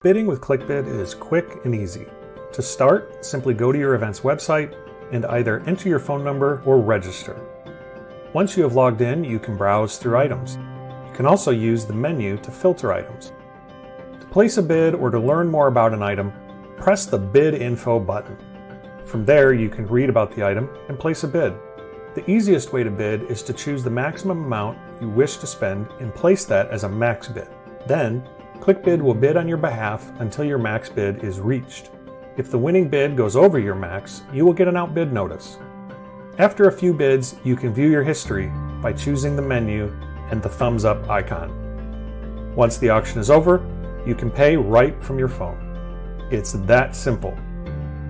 Bidding with ClickBid is quick and easy. To start, simply go to your event's website and either enter your phone number or register. Once you have logged in, you can browse through items. You can also use the menu to filter items. To place a bid or to learn more about an item, press the Bid Info button. From there, you can read about the item and place a bid. The easiest way to bid is to choose the maximum amount you wish to spend and place that as a max bid. Then, ClickBid will bid on your behalf until your max bid is reached. If the winning bid goes over your max, you will get an outbid notice. After a few bids, you can view your history by choosing the menu and the thumbs up icon. Once the auction is over, you can pay right from your phone. It's that simple.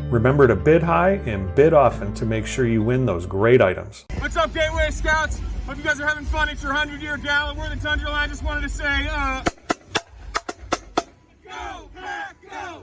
Remember to bid high and bid often to make sure you win those great items. What's up, Gateway Scouts? Hope you guys are having fun. It's your 100-year gala. We're the Tundra Line. Just wanted to say, go, Pack, go!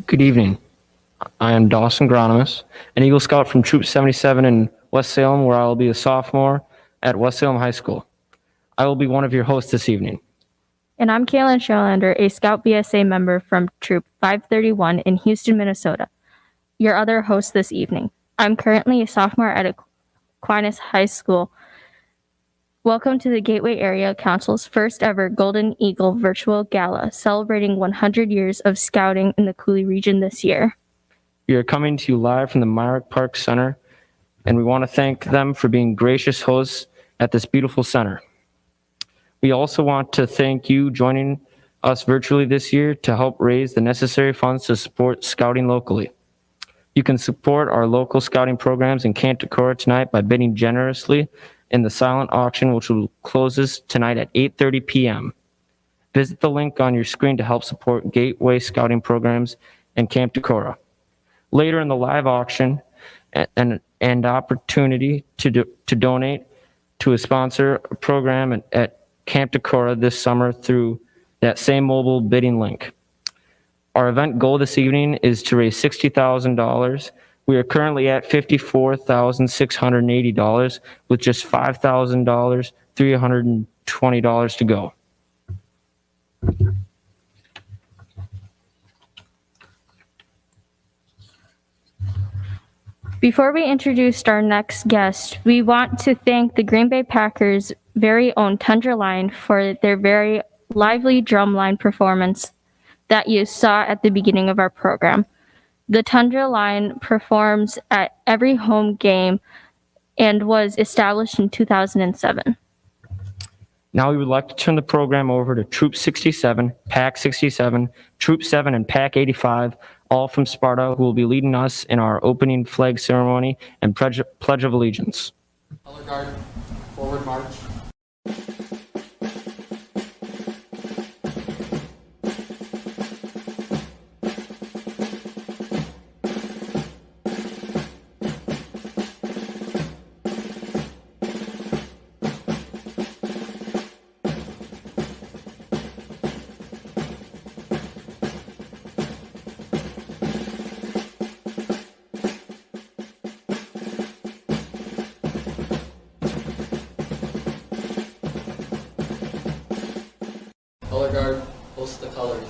Good evening. I am Dawson Gronimus, an Eagle Scout from Troop 77 in West Salem, where I will be a sophomore at West Salem High School. I will be one of your hosts this evening. And I'm Kaylin Sherlander, a Scout BSA member from Troop 531 in Houston, Minnesota, your other host this evening. I'm currently a sophomore at Aquinas High School. Welcome to the Gateway Area Council's first ever Golden Eagle Virtual Gala, celebrating 100 years of scouting in the Coulee region this year. We are coming to you live from the Myrick Park Center, and we want to thank them for being gracious hosts at this beautiful center. We also want to thank you joining us virtually this year to help raise the necessary funds to support scouting locally. You can support our local scouting programs in Camp Decorah tonight by bidding generously in the silent auction, which will closes tonight at 8:30 p.m. Visit the link on your screen to help support Gateway Scouting programs in Camp Decorah. Later in the live auction, and opportunity to donate to a sponsor program at Camp Decorah this summer through that same mobile bidding link. Our event goal this evening is to raise $60,000. We are currently at $54,680 with just $5,000, $320 to go. Before we introduce our next guest, we want to thank the Green Bay Packers' very own Tundra Line for their very lively drumline performance that you saw at the beginning of our program. The Tundra Line performs at every home game and was established in 2007. Now we would like to turn the program over to Troop 67, Pack 67, Troop 7, and Pack 85, all from Sparta, who will be leading us in our opening flag ceremony and Pledge of Allegiance. Color guard, forward march. Color guard, host the colors.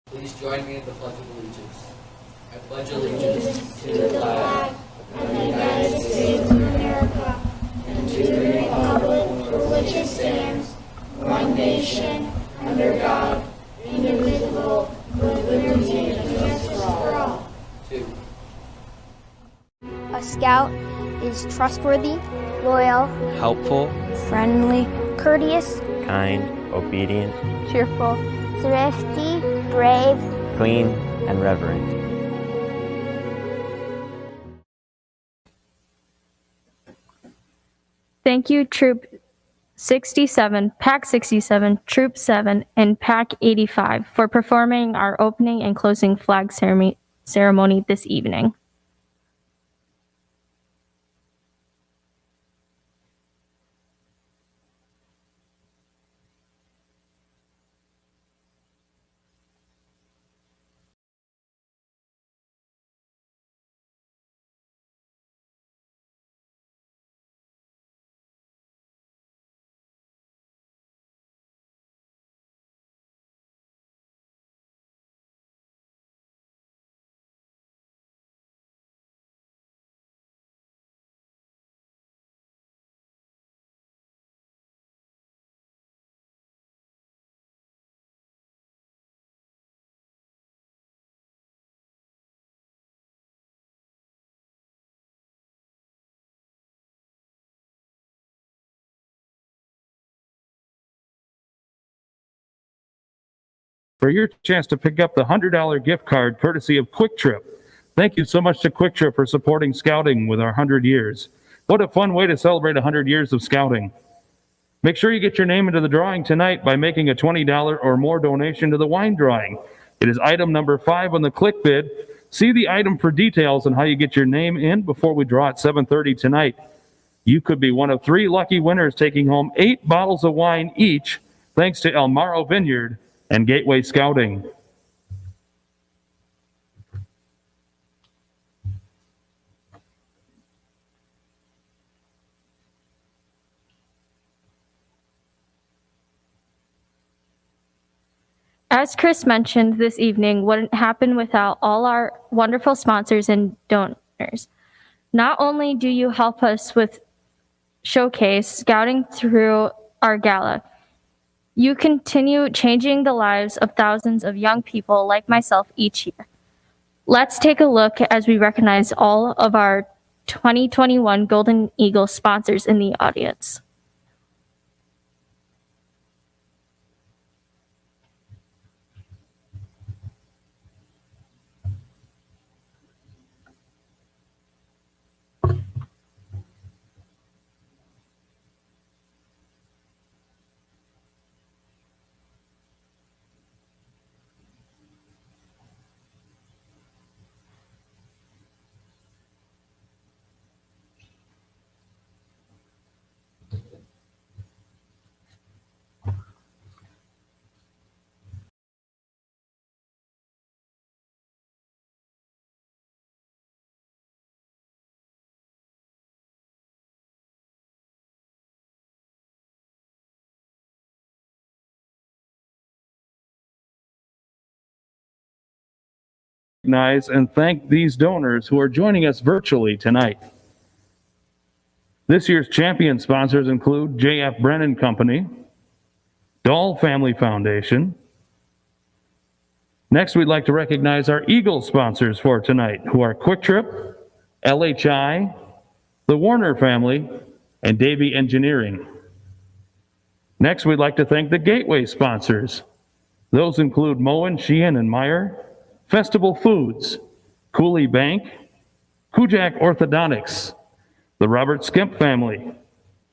Please join me in the Pledge of Allegiance. I pledge allegiance to the flag of the United States of America and to the republic for which it stands, one nation, under God, indivisible, with liberty and justice for all. 2. A scout is trustworthy, loyal, helpful, friendly, courteous, kind, obedient, cheerful, thrifty, brave, clean, and reverent. Thank you, Troop 67, Pack 67, Troop 7, and Pack 85 for performing our opening and closing flag ceremony this evening. For your chance to pick up the $100 gift card courtesy of Quick Trip. Thank you so much to Quick Trip for supporting Scouting with our 100 years. What a fun way to celebrate 100 years of Scouting. Make sure you get your name into the drawing tonight by making a $20 or more donation to the wine drawing. It is item number 5 on the click bid. See the item for details on how you get your name in before we draw at 7:30 tonight. You could be one of 3 lucky winners taking home 8 bottles of wine each, thanks to El Maro Vineyard and Gateway Scouting. As Chris mentioned this evening, wouldn't happen without all our wonderful sponsors and donors. Not only do you help us with showcase scouting through our gala, you continue changing the lives of thousands of young people like myself each year. Let's take a look as we recognize all of our 2021 Golden Eagle sponsors in the audience. Recognize and thank these donors who are joining us virtually tonight. This year's champion sponsors include J.F. Brennan Company, Dahl Family Foundation, Next, we'd like to recognize our Eagle sponsors for tonight, who are Quick Trip, LHI, the Warner family, and Davy Engineering. Next, we'd like to thank the Gateway sponsors. Those include Moen, Sheehan, and Meyer, Festival Foods, Cooley Bank, Kujak Orthodontics, the Robert Skimp family,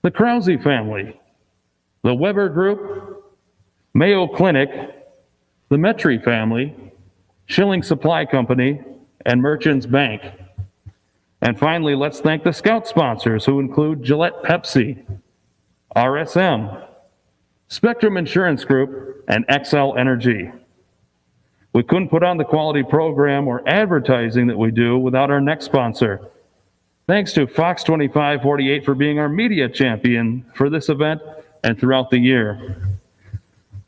the Krause family, the Weber Group, Mayo Clinic, the Metri family, Schilling Supply Company, and Merchants Bank. And finally, let's thank the Scout sponsors, who include Gillette Pepsi, RSM, Spectrum Insurance Group, and XL Energy. We couldn't put on the quality program or advertising that we do without our next sponsor. Thanks to Fox 2548 for being our media champion for this event and throughout the year.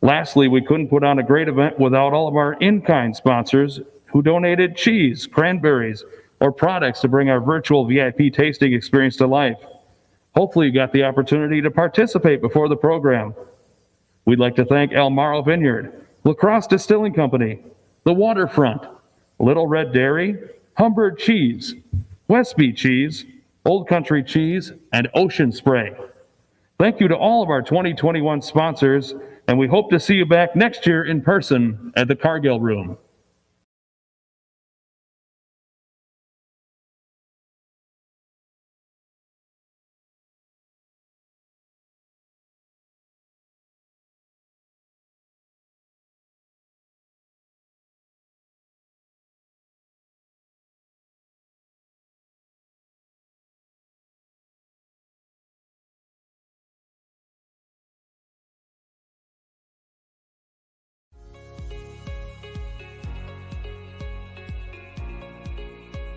Lastly, we couldn't put on a great event without all of our in-kind sponsors who donated cheese, cranberries, or products to bring our virtual VIP tasting experience to life. Hopefully you got the opportunity to participate before the program. We'd like to thank El Morro Vineyard, La Crosse Distilling Company, The Waterfront, Little Red Dairy, Humbird Cheese, Westby Cheese, Old Country Cheese, and Ocean Spray. Thank you to all of our 2021 sponsors, and we hope to see you back next year in person at the Cargill Room.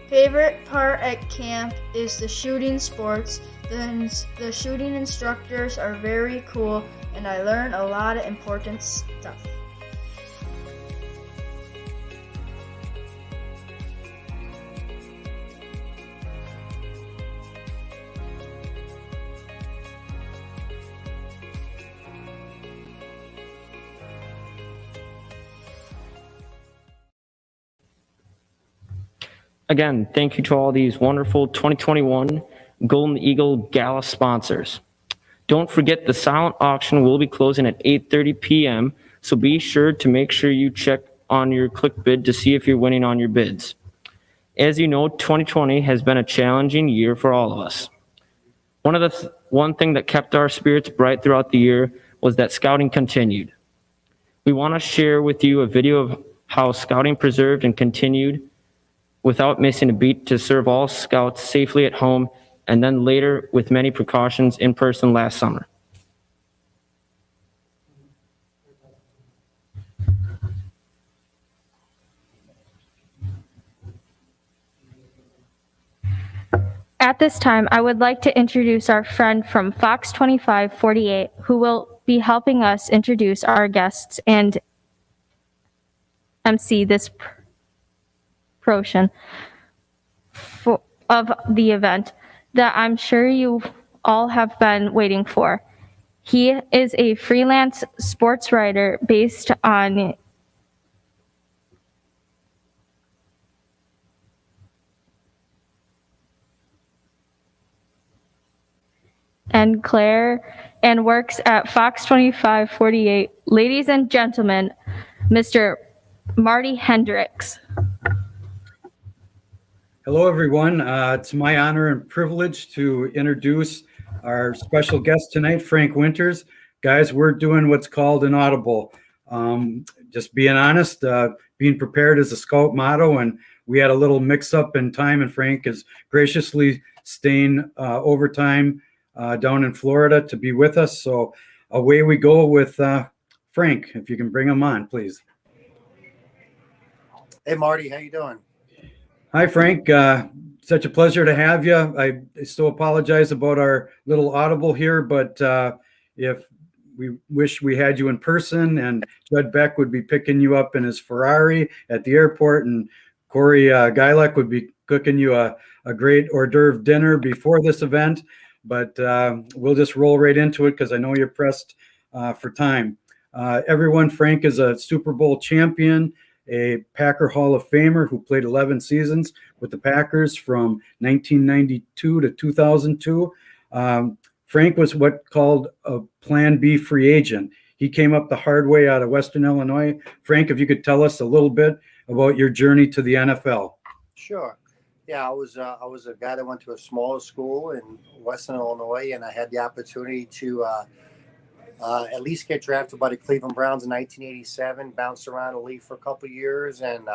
Favorite part at camp is the shooting sports. The shooting instructors are very cool and I learn a lot of important stuff. Again, thank you to all these wonderful 2021 Golden Eagle Gala sponsors. Don't forget the silent auction will be closing at 8:30 p.m., so be sure to make sure you check on your click bid to see if you're winning on your bids. As you know, 2020 has been a challenging year for all of us. One thing that kept our spirits bright throughout the year was that scouting continued. We want to share with you a video of how scouting preserved and continued without missing a beat to serve all scouts safely at home, and then later with many precautions in person last summer. At this time, I would like to introduce our friend from Fox 2548, who will be helping us introduce our guests and MC this portion of the event that I'm sure you all have been waiting for. He is a freelance sports writer based on and Claire and works at Fox 2548. Ladies and gentlemen, Mr. Marty Hendricks. Hello, everyone. It's my honor and privilege to introduce our special guest tonight, Frank Winters. Guys, we're doing what's called an audible. Just being honest, being prepared is a scout motto, and we had a little mix-up in time, and Frank is graciously staying overtime down in Florida to be with us. So away we go with Frank. If you can bring him on, please. Hey, Marty, how you doing? Hi, Frank. Such a pleasure to have you. I still apologize about our little audible here, but if we wish we had you in person, and Judd Beck would be picking you up in his Ferrari at the airport, and Corey Gylek would be cooking you a great hors d'oeuvre dinner before this event. But we'll just roll right into it because I know you're pressed for time. Everyone, Frank is a Super Bowl champion, a Packer Hall of Famer who played 11 seasons with the Packers from 1992 to 2002. Frank was what called a Plan B free agent. He came up the hard way out of Western Illinois. Frank, if you could tell us a little bit about your journey to the NFL. Sure. Yeah, I was a guy that went to a smaller school in Western Illinois, and I had the opportunity to at least get drafted by the Cleveland Browns in 1987. Bounced around the league for a couple of years, and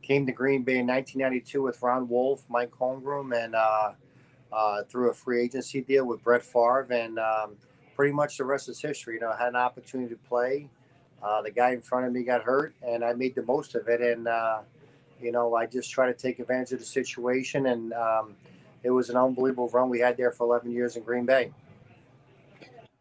came to Green Bay in 1992 with Ron Wolf, Mike Holmgren, and through a free agency deal with Brett Favre, and pretty much the rest is history. I had an opportunity to play. The guy in front of me got hurt, and I made the most of it. And I just try to take advantage of the situation, and it was an unbelievable run we had there for 11 years in Green Bay.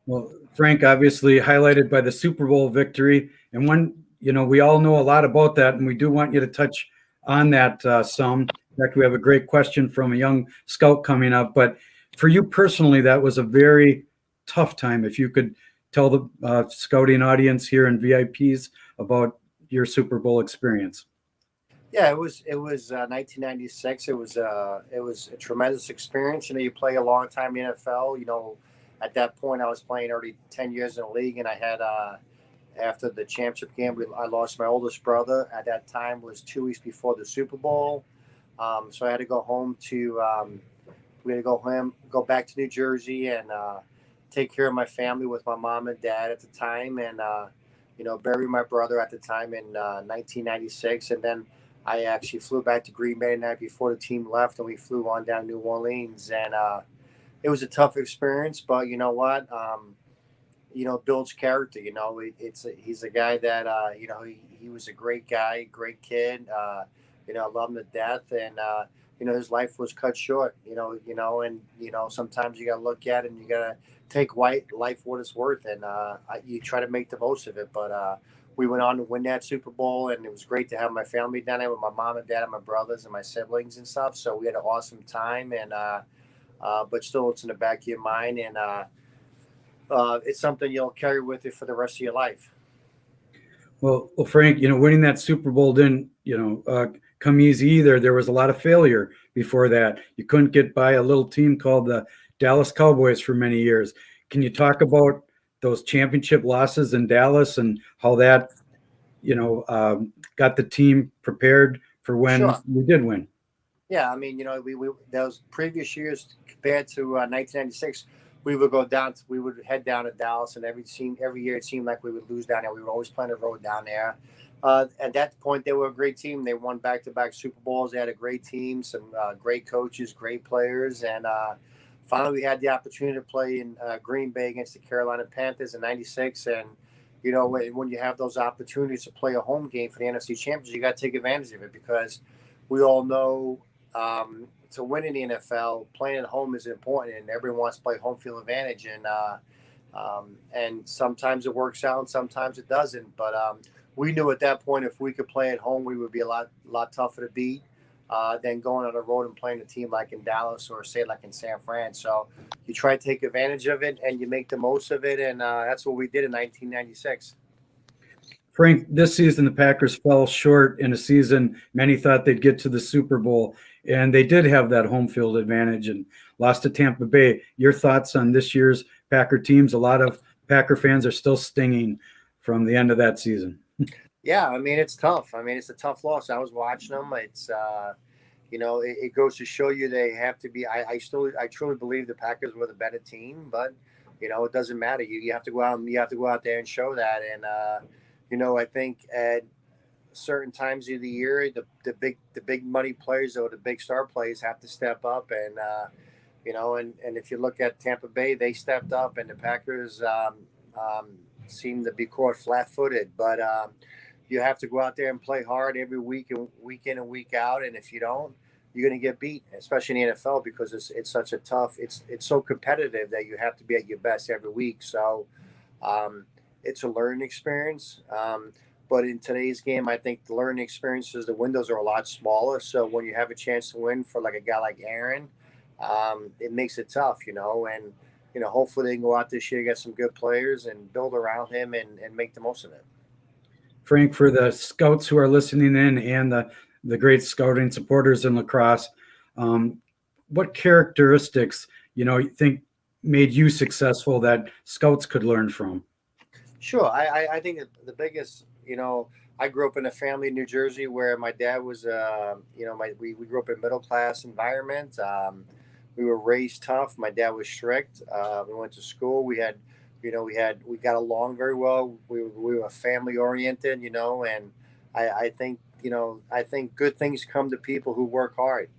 Well, Frank, obviously highlighted by the Super Bowl victory, and we all know a lot about that, and we do want you to touch on that some. In fact, we have a great question from a young scout coming up. But for you personally, that was a very tough time. If you could tell the scouting audience here and VIPs about your Super Bowl experience. Yeah, it was 1996. It was a tremendous experience. You play a long time in the NFL. At that point, I was playing already 10 years in the league, and I had after the championship game, I lost my oldest brother. At that time, was 2 weeks before the Super Bowl, so I had to go home we had to go back to New Jersey, and take care of my family with my mom and dad at the time, and bury my brother at the time in 1996, and then I actually flew back to Green Bay the night before the team left, and we flew on down to New Orleans, and it was a tough experience, but you know what? Builds character. He's a guy that he was a great guy, great kid. I love him to death, and his life was cut short. And sometimes you got to look at it and you got to take life what it's worth, and you try to make the most of it. But we went on to win that Super Bowl, and it was great to have my family down there with my mom and dad and my brothers and my siblings and stuff. So we had an awesome time, and but still, it's in the back of your mind, and it's something you'll carry with you for the rest of your life. Well, Frank, winning that Super Bowl didn't, come easy either. There was a lot of failure before that. You couldn't get by a little team called the Dallas Cowboys for many years. Can you talk about those championship losses in Dallas and how that, got the team prepared for when we did win? Yeah, we those previous years compared to 1996, we would head down to Dallas, and every year it seemed like we would lose down there. We were always playing the road down there. At that point, they were a great team. They won back-to-back Super Bowls. They had a great team, some great coaches, great players, and finally we had the opportunity to play in Green Bay against the Carolina Panthers in '96. And when you have those opportunities to play a home game for the NFC Championship, you got to take advantage of it, because we all know to win in the NFL, playing at home is important, and everyone wants to play home field advantage. And sometimes it works out, and sometimes it doesn't. But we knew at that point, if we could play at home, we would be a lot tougher to beat than going on the road and playing a team like in Dallas or say like in San Fran. So you try to take advantage of it, and you make the most of it, and that's what we did in 1996. Frank, this season the Packers fell short in a season many thought they'd get to the Super Bowl, and they did have that home field advantage and lost to Tampa Bay. Your thoughts on this year's Packer teams? A lot of Packer fans are still stinging from the end of that season. Yeah, it's tough. It's a tough loss. I was watching them. It's it goes to show you they have to be. I truly believe the Packers were the better team, but it doesn't matter. You have to go out there and show that. And I think at certain times of the year, the big money players or the big star players have to step up, and and if you look at Tampa Bay, they stepped up, and the Packers seem to be caught flat-footed. But you have to go out there and play hard every week and week in and week out, and if you don't, you're going to get beat, especially in the NFL, because it's such a tough. It's so competitive that you have to be at your best every week. So. It's a learning experience. But in today's game, I think the learning experiences, the windows are a lot smaller. So when you have a chance to win for like a guy like Aaron, it makes it tough, and, hopefully they can go out this year, get some good players and build around him and make the most of it. Frank, for the scouts who are listening in and the great scouting supporters in lacrosse, what characteristics, you think made you successful that scouts could learn from? Sure. I think the biggest, I grew up in a family in New Jersey where my dad was, we grew up in middle class environment. We were raised tough. My dad was strict. We went to school. We got along very well. We were family oriented, and I think, I think good things come to people who work hard,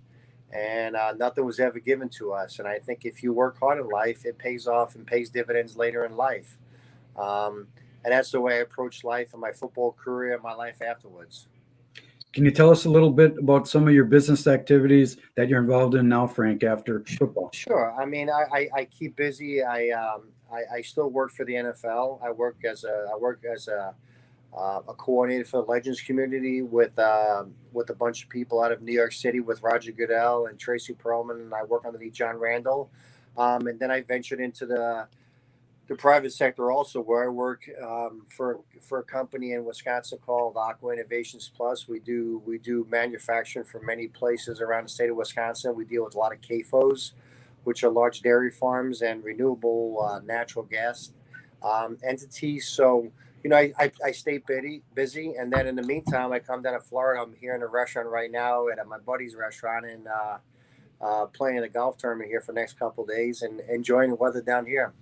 and nothing was ever given to us. And I think if you work hard in life, it pays off and pays dividends later in life. Um, and that's the way I approached life and my football career and my life afterwards. Can you tell us a little bit about some of your business activities that you're involved in now, Frank, after football? Sure. I mean, I keep busy. I still work for the NFL. I work as a coordinator for the Legends community with a bunch of people out of New York City with Roger Goodell and Tracy Perlman, and I work underneath John Randall. And then I ventured into the private sector also, where I work for a company in Wisconsin called Aqua Innovations Plus. We do manufacturing for many places around the state of Wisconsin. We deal with a lot of CAFOs, which are large dairy farms, and renewable natural gas entities. So, I stay busy. And then in the meantime, I come down to Florida. I'm here in a restaurant right now at my buddy's restaurant, and playing a golf tournament here for the next couple of days and enjoying the weather down here.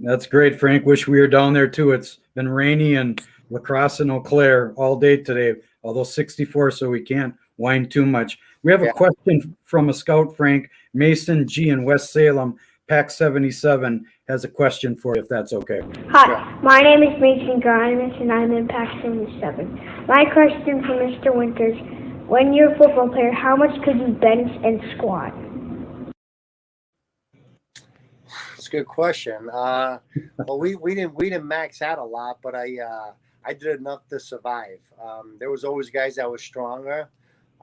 That's great, Frank. Wish we were down there too. It's been rainy and La Crosse and Eau Claire all day today, although 64, so we can't whine too much. We have a question from a scout, Frank. Mason G. in West Salem, Pack 77, has a question for you, if that's okay. Hi, my name is Mason Grimes, and I'm in Pack 77. My question for Mr. Winters, when you're a football player, how much could you bench and squat? Good question. Well, we didn't max out a lot, but I did enough to survive. There was always guys that were stronger,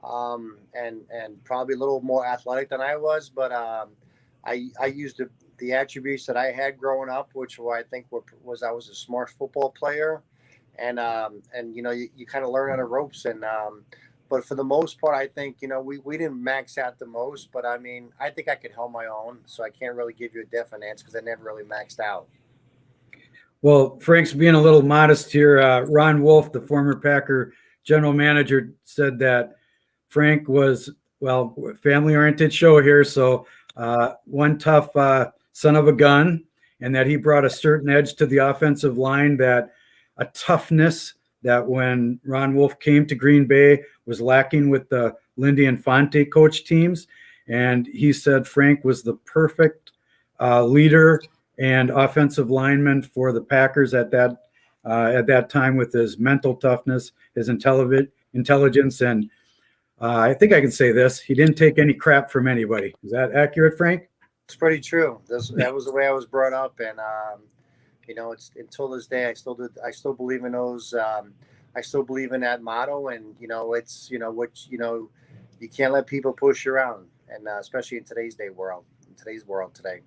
and probably a little more athletic than I was, but I used the attributes that I had growing up, which I think was I was a smart football player, and you kind of learn on the ropes. And but for the most part, I think, we didn't max out the most, but I mean, I think I could hold my own. So I can't really give you a definite answer because I never really maxed out. Well, Frank's being a little modest here. Ron Wolf, the former Packer general manager, said that Frank was, family-oriented show here. So one tough son of a gun, and that he brought a certain edge to the offensive line, that a toughness that when Ron Wolf came to Green Bay was lacking with the Lindy and Fonte coach teams. And he said Frank was the perfect leader and offensive lineman for the Packers at that time, with his mental toughness, his intelligence. And I think I can say this, he didn't take any crap from anybody. Is that accurate, Frank? It's pretty true. That was the way I was brought up. And, it's until this day, I still believe in those. I still believe in that motto, and it's you can't let people push you around, and especially in today's world today.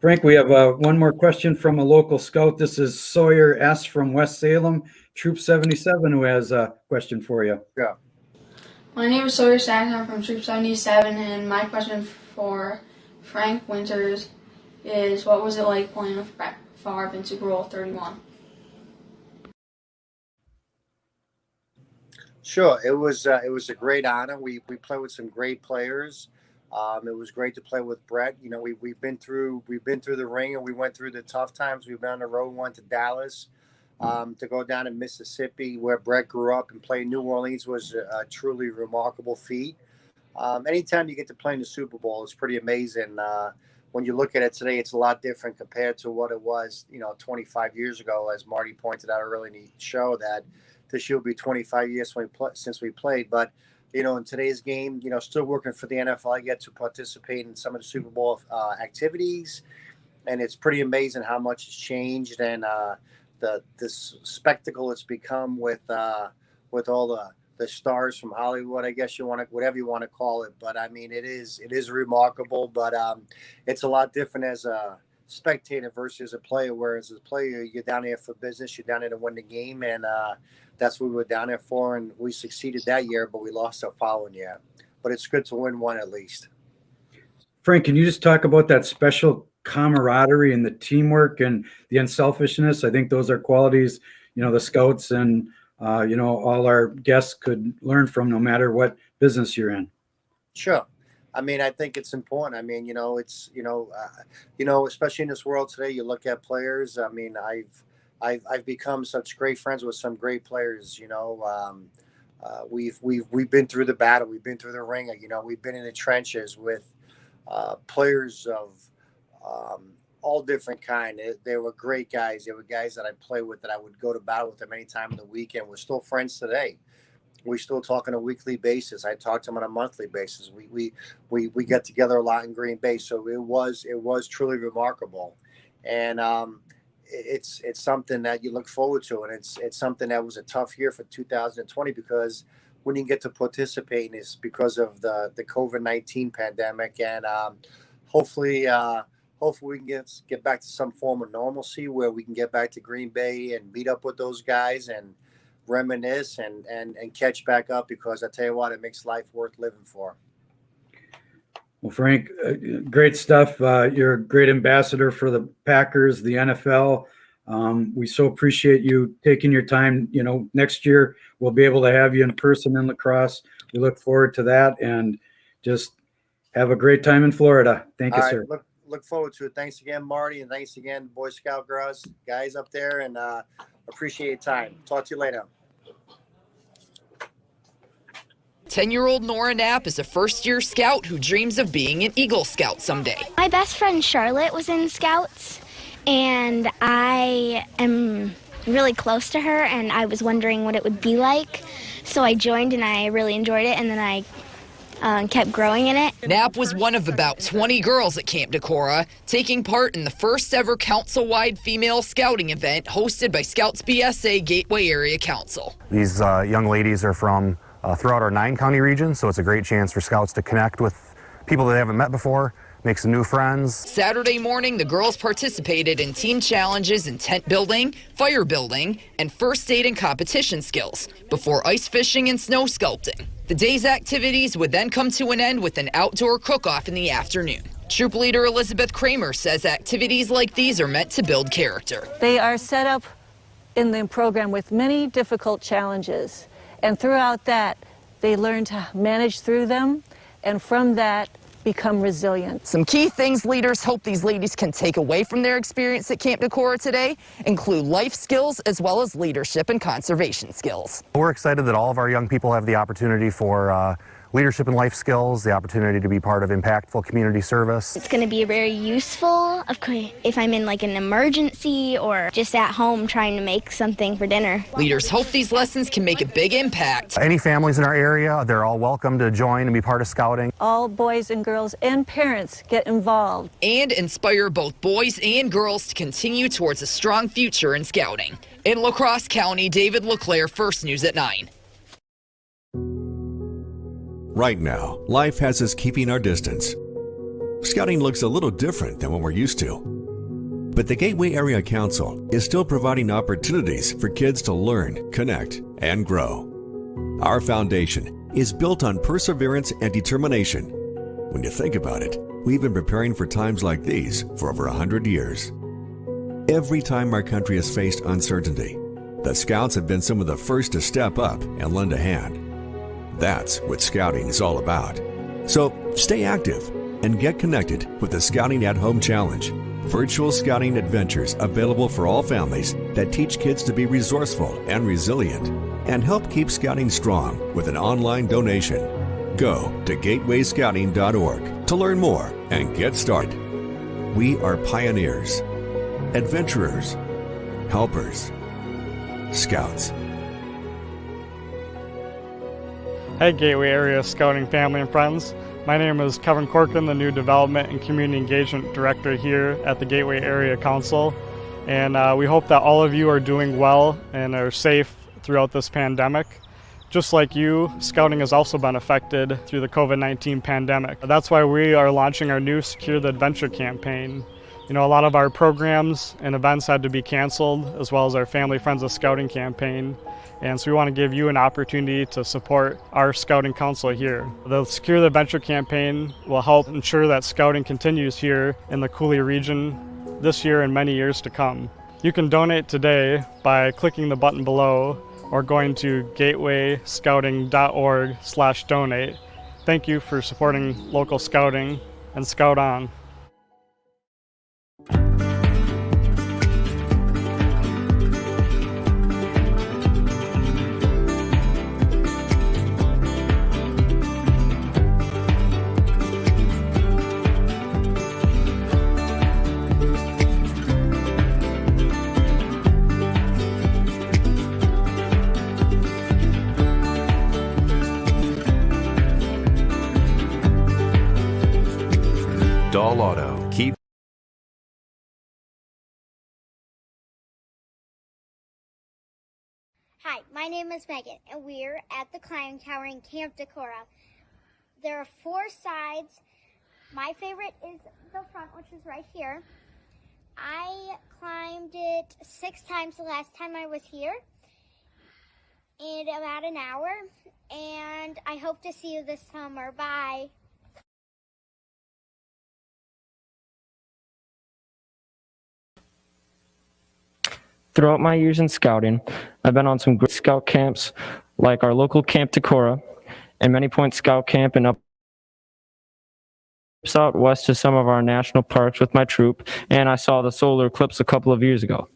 Frank, we have one more question from a local scout. This is Sawyer S. from West Salem, Troop 77, who has a question for you. Yeah. My name is Sawyer Saxon. I'm from Troop 77, and my question for Frank Winters is, what was it like playing with Favre in Super Bowl 31? Sure, it was a great honor. We played with some great players. It was great to play with Brett. We've been through the ring, and we went through the tough times. We've been on the road, went to Dallas, to go down to Mississippi, where Brett grew up, and play in New Orleans was a truly remarkable feat. Anytime you get to play in the Super Bowl, it's pretty amazing. When you look at it today, it's a lot different compared to what it was, 25 years ago, as Marty pointed out early in the show, that this year will be 25 years since we played. But, in today's game, still working for the NFL, I get to participate in some of the Super Bowl activities. And it's pretty amazing how much has changed, and this spectacle it's become with all the stars from Hollywood, I guess whatever you want to call it. But I mean, it is remarkable, but it's a lot different as a spectator versus a player. Whereas as a player, you're down there for business, you're down there to win the game, and that's what we were down there for. And we succeeded that year, but we lost our following year. But it's good to win one at least. Frank, can you just talk about that special camaraderie and the teamwork and the unselfishness? I think those are qualities, the scouts and, all our guests could learn from, no matter what business you're in. Sure. I mean, I think it's important. I mean, it's, especially in this world today, you look at players. I mean, I've become such great friends with some great players, we've been through the battle. We've been through the ring. We've been in the trenches with players of all different kind. They were great guys. They were guys that I play with, that I would go to battle with them any time of the weekend. We're still friends today. We still talk on a weekly basis. I talk to them on a monthly basis. We get together a lot in Green Bay. So it was truly remarkable. And it's something that you look forward to. And it's something that was a tough year for 2020 because we didn't get to participate in this because of the COVID-19 pandemic. And hopefully we can get back to some form of normalcy where we can get back to Green Bay and meet up with those guys and reminisce and catch back up, because I tell you what, it makes life worth living for. Well, Frank, great stuff. You're a great ambassador for the Packers, the NFL. We so appreciate you taking your time. Next year we'll be able to have you in person in lacrosse. We look forward to that, and just have a great time in Florida. Thank you, sir. Look forward to it. Thanks again, Marty, and thanks again, Boy Scout girls, guys up there, and appreciate your time. Talk to you later. 10-year-old Nora Knapp is a first-year scout who dreams of being an Eagle Scout someday. My best friend Charlotte was in Scouts, and I am really close to her, and I was wondering what it would be like. So I joined, and I really enjoyed it, and then I kept growing in it. Knapp was one of about 20 girls at Camp Decorah, taking part in the first ever council-wide female scouting event hosted by Scouts BSA Gateway Area Council. These young ladies are from throughout our 9-county region, so it's a great chance for Scouts to connect with people that they haven't met before, make some new friends. Saturday morning, the girls participated in team challenges in tent building, fire building, and first aid and competition skills before ice fishing and snow sculpting. The day's activities would then come to an end with an outdoor cook-off in the afternoon. Troop leader Elizabeth Kramer says activities like these are meant to build character. They are set up in the program with many difficult challenges, and throughout that, they learn to manage through them, and from that, become resilient. Some key things leaders hope these ladies can take away from their experience at Camp Decorah today include life skills as well as leadership and conservation skills. We're excited that all of our young people have the opportunity for leadership and life skills, the opportunity to be part of impactful community service. It's going to be very useful if I'm in like an emergency or just at home trying to make something for dinner. Leaders hope these lessons can make a big impact. Any families in our area, they're all welcome to join and be part of scouting. All boys and girls and parents get involved. And inspire both boys and girls to continue towards a strong future in scouting. In La Crosse County, David LeClaire, First News at 9. Right now, life has us keeping our distance. Scouting looks a little different than what we're used to. But the Gateway Area Council is still providing opportunities for kids to learn, connect, and grow. Our foundation is built on perseverance and determination. When you think about it, we've been preparing for times like these for over 100 years. Every time our country has faced uncertainty, the Scouts have been some of the first to step up and lend a hand. That's what scouting is all about. So stay active and get connected with the Scouting at Home Challenge. Virtual scouting adventures available for all families that teach kids to be resourceful and resilient and help keep scouting strong with an online donation. Go to gatewayscouting.org to learn more and get started. We are pioneers, adventurers, helpers, scouts. Hey Gateway Area Scouting family and friends. My name is Kevin Corkin, the new Development and Community Engagement Director here at the Gateway Area Council. And we hope that all of you are doing well and are safe throughout this pandemic. Just like you, scouting has also been affected through the COVID-19 pandemic. That's why we are launching our new Secure the Adventure campaign. You know, a lot of our programs and events had to be canceled, as well as our Family Friends of Scouting campaign. And so we want to give you an opportunity to support our Scouting Council here. The Secure the Adventure campaign will help ensure that Scouting continues here in the Coulee region this year and many years to come. You can donate today by clicking the button below or going to gatewayscouting.org/donate. Thank you for supporting local Scouting, and Scout on. Doll Auto. Keep Hi, my name is Megan, and we're at the climbing tower in Camp Decorah. There are 4 sides. My favorite is the front, which is right here. I climbed it 6 times the last time I was here in about an hour, and I hope to see you this summer. Bye. Throughout my years in Scouting, I've been on some great Scout camps like our local Camp Decorah and Many Point Scout Camp, and up out west to some of our national parks with my troop, and I saw the solar eclipse a couple of years ago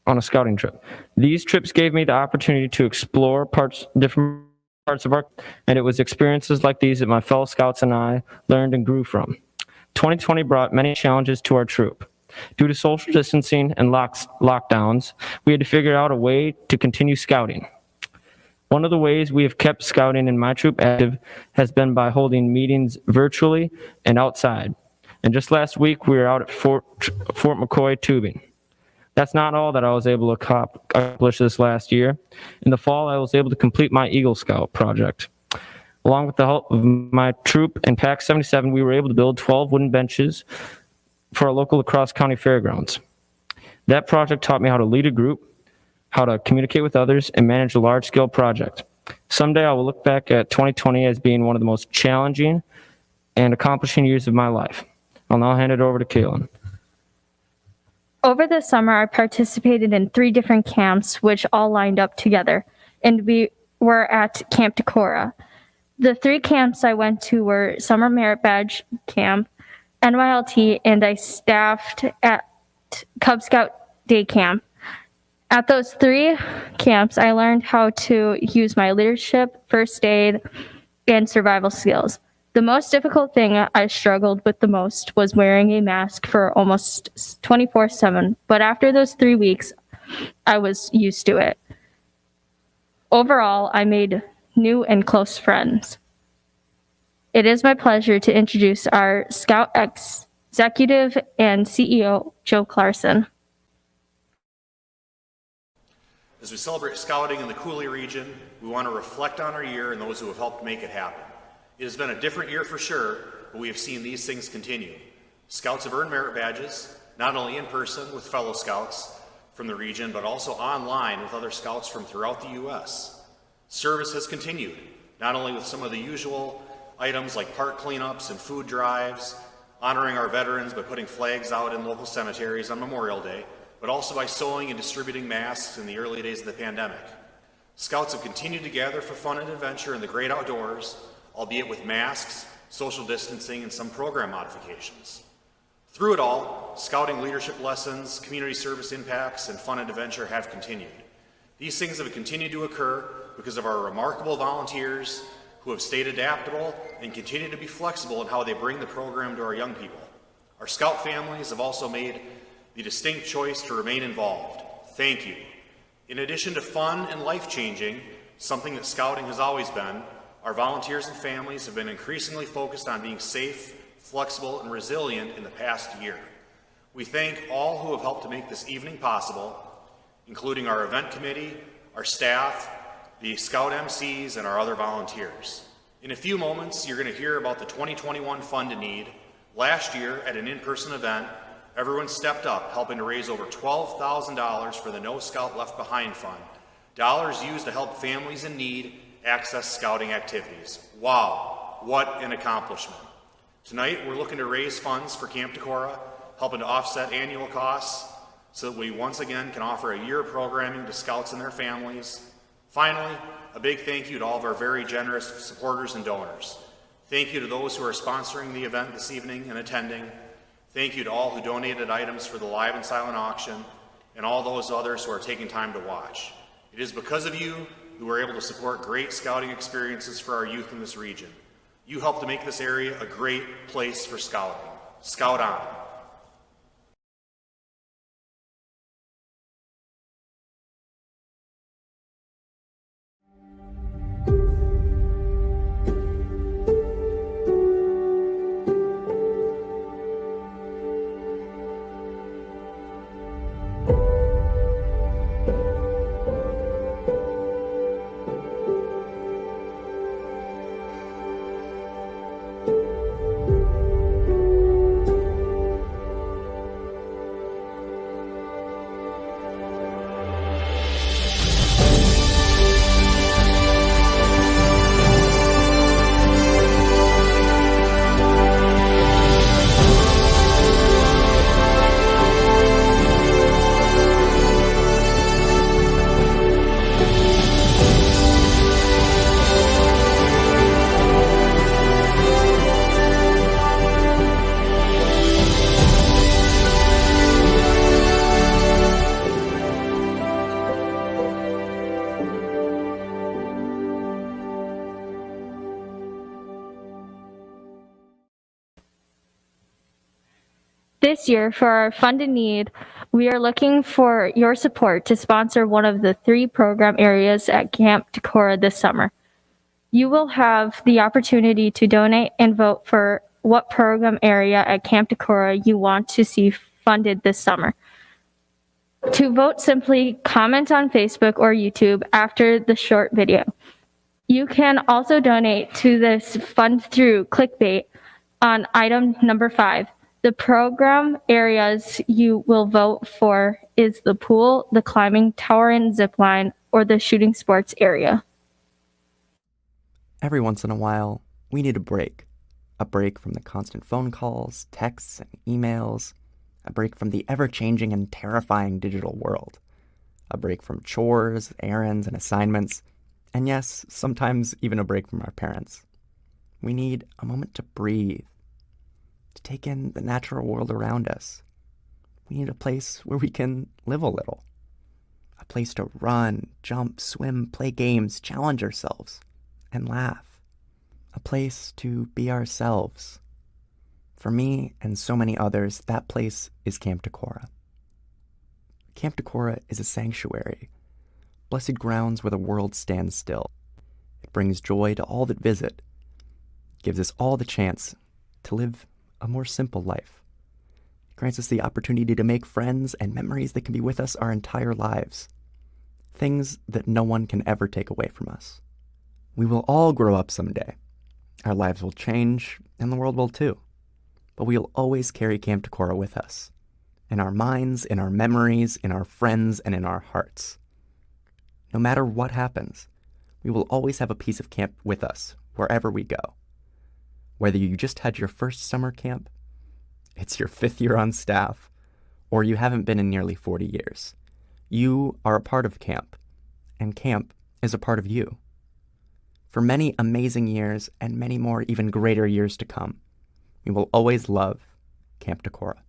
on a scouting trip. These trips gave me the opportunity to explore different parts of our, and it was experiences like these that my fellow scouts and I learned and grew from. 2020 brought many challenges to our troop. Due to social distancing and lockdowns, we had to figure out a way to continue scouting. One of the ways we have kept scouting in my troop active has been by holding meetings virtually and outside. And just last week, we were out at Fort McCoy tubing. That's not all that I was able to accomplish this last year. In the fall, I was able to complete my Eagle Scout project. Along with the help of my troop and Pack 77, we were able to build 12 wooden benches for our local La Crosse County Fairgrounds. That project taught me how to lead a group, how to communicate with others, and manage a large-scale project. Someday I will look back at 2020 as being one of the most challenging and accomplishing years of my life. I'll now hand it over to Kaylin. Over the summer, I participated in 3 different camps, which all lined up together, and we were at Camp Decorah. The 3 camps I went to were Summer Merit Badge Camp, NYLT, and I staffed at Cub Scout Day Camp. At those 3 camps, I learned how to use my leadership, first aid, and survival skills. The most difficult thing I struggled with the most was wearing a mask for almost 24/7, but after those 3 weeks, I was used to it. Overall, I made new and close friends. It is my pleasure to introduce our Scout Executive and CEO, Joe Clarkson. As we celebrate scouting in the Coulee region, we want to reflect on our year and those who have helped make it happen. It has been a different year for sure, but we have seen these things continue. Scouts have earned merit badges, not only in person with fellow scouts from the region, but also online with other scouts from throughout the U.S. Service has continued, not only with some of the usual items like park cleanups and food drives, honoring our veterans by putting flags out in local cemeteries on Memorial Day, but also by sewing and distributing masks in the early days of the pandemic. Scouts have continued to gather for fun and adventure in the great outdoors, albeit with masks, social distancing, and some program modifications. Through it all, scouting leadership lessons, community service impacts, and fun and adventure have continued. These things have continued to occur because of our remarkable volunteers who have stayed adaptable and continue to be flexible in how they bring the program to our young people. Our Scout families have also made the distinct choice to remain involved. Thank you. In addition to fun and life-changing, something that Scouting has always been, our volunteers and families have been increasingly focused on being safe, flexible, and resilient in the past year. We thank all who have helped to make this evening possible, including our event committee, our staff, the Scout MCs, and our other volunteers. In a few moments, you're going to hear about the 2021 Fund a Need, Last year, at an in-person event, everyone stepped up, helping to raise over $12,000 for the No Scout Left Behind Fund, dollars used to help families in need access scouting activities. Wow, what an accomplishment. Tonight, we're looking to raise funds for Camp Decorah, helping to offset annual costs so that we once again can offer a year of programming to scouts and their families. Finally, a big thank you to all of our very generous supporters and donors. Thank you to those who are sponsoring the event this evening and attending. Thank you to all who donated items for the live and silent auction, and all those others who are taking time to watch. It is because of you who are able to support great scouting experiences for our youth in this region. You help to make this area a great place for scouting. Scout on. This year, for our Fund in Need, we are looking for your support to sponsor one of the 3 program areas at Camp Decorah this summer. You will have the opportunity to donate and vote for what program area at Camp Decorah you want to see funded this summer. To vote, simply comment on Facebook or YouTube after the short video. You can also donate to this fund through clickbait on item number 5. The program areas you will vote for is the pool, the climbing tower and zip line, or the shooting sports area. Every once in a while, we need a break from the constant phone calls, texts, and emails, a break from the ever-changing and terrifying digital world, a break from chores, errands, and assignments, and yes, sometimes even a break from our parents. We need a moment to breathe, to take in the natural world around us. We need a place where we can live a little, a place to run, jump, swim, play games, challenge ourselves, and laugh, a place to be ourselves. For me and so many others, that place is Camp Decorah. Camp Decorah is a sanctuary, blessed grounds where the world stands still. It brings joy to all that visit, gives us all the chance to live a more simple life. It grants us the opportunity to make friends and memories that can be with us our entire lives. Things that no one can ever take away from us. We will all grow up someday. Our lives will change, and the world will too. But we will always carry Camp Decorah with us. In our minds, in our memories, in our friends, and in our hearts. No matter what happens, we will always have a piece of camp with us, wherever we go. Whether you just had your first summer camp, it's your 5th year on staff, or you haven't been in nearly 40 years. You are a part of camp, and camp is a part of you. For many amazing years and many more even greater years to come, we will always love Camp Decorah.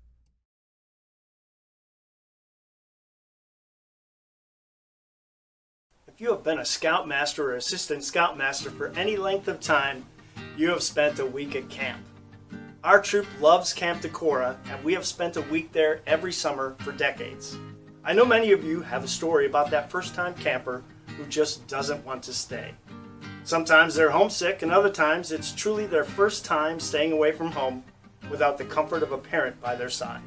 If you have been a Scoutmaster or Assistant Scoutmaster for any length of time, you have spent a week at camp. Our troop loves Camp Decorah, and we have spent a week there every summer for decades. I know many of you have a story about that first-time camper who just doesn't want to stay. Sometimes they're homesick, and other times it's truly their first time staying away from home without the comfort of a parent by their side.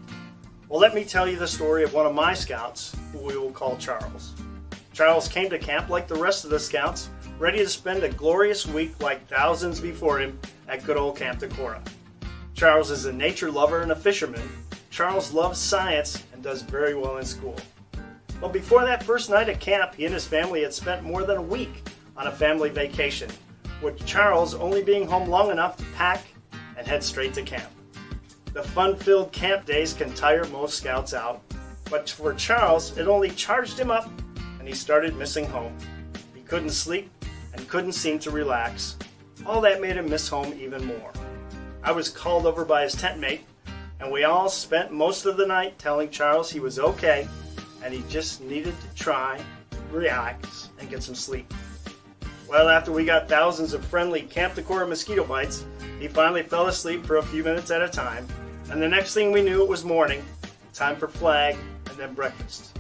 Well, let me tell you the story of one of my scouts, who we will call Charles. Charles came to camp like the rest of the scouts, ready to spend a glorious week like thousands before him at good old Camp Decorah. Charles is a nature lover and a fisherman. Charles loves science and does very well in school. But before that first night at camp, he and his family had spent more than a week on a family vacation, with Charles only being home long enough to pack and head straight to camp. The fun-filled camp days can tire most scouts out, but for Charles, it only charged him up and he started missing home. He couldn't sleep and couldn't seem to relax. All that made him miss home even more. I was called over by his tent mate, and we all spent most of the night telling Charles he was okay and he just needed to try, relax, and get some sleep. Well, after we got thousands of friendly Camp Decorah mosquito bites, he finally fell asleep for a few minutes at a time, and the next thing we knew it was morning, time for flag, and then breakfast.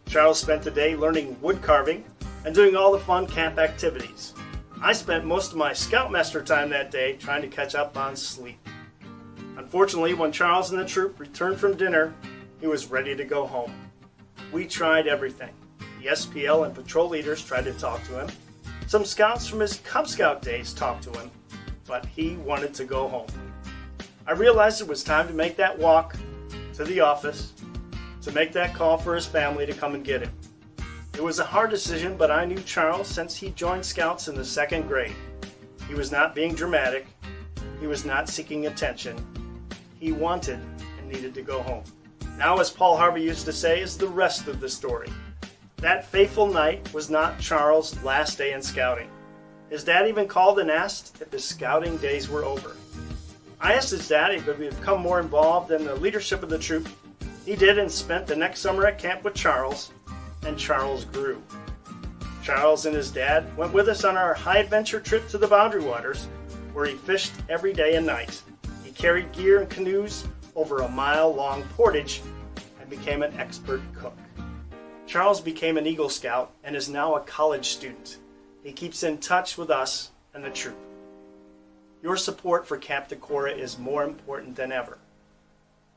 Charles spent the day learning wood carving and doing all the fun camp activities. I spent most of my Scoutmaster time that day trying to catch up on sleep. Unfortunately, when Charles and the troop returned from dinner, he was ready to go home. We tried everything. The SPL and patrol leaders tried to talk to him. Some scouts from his Cub Scout days talked to him, but he wanted to go home. I realized it was time to make that walk to the office, to make that call for his family to come and get him. It was a hard decision, but I knew Charles since he joined Scouts in the 2nd grade. He was not being dramatic. He was not seeking attention. He wanted and needed to go home. Now, as Paul Harvey used to say, is the rest of the story. That fateful night was not Charles' last day in scouting. His dad even called and asked if his scouting days were over. I asked his dad if he would become more involved in the leadership of the troop. He did and spent the next summer at camp with Charles, and Charles grew. Charles and his dad went with us on our high adventure trip to the Boundary Waters, where he fished every day and night. He carried gear and canoes over a mile-long portage and became an expert cook. Charles became an Eagle Scout and is now a college student. He keeps in touch with us and the troop. Your support for Camp Decorah is more important than ever.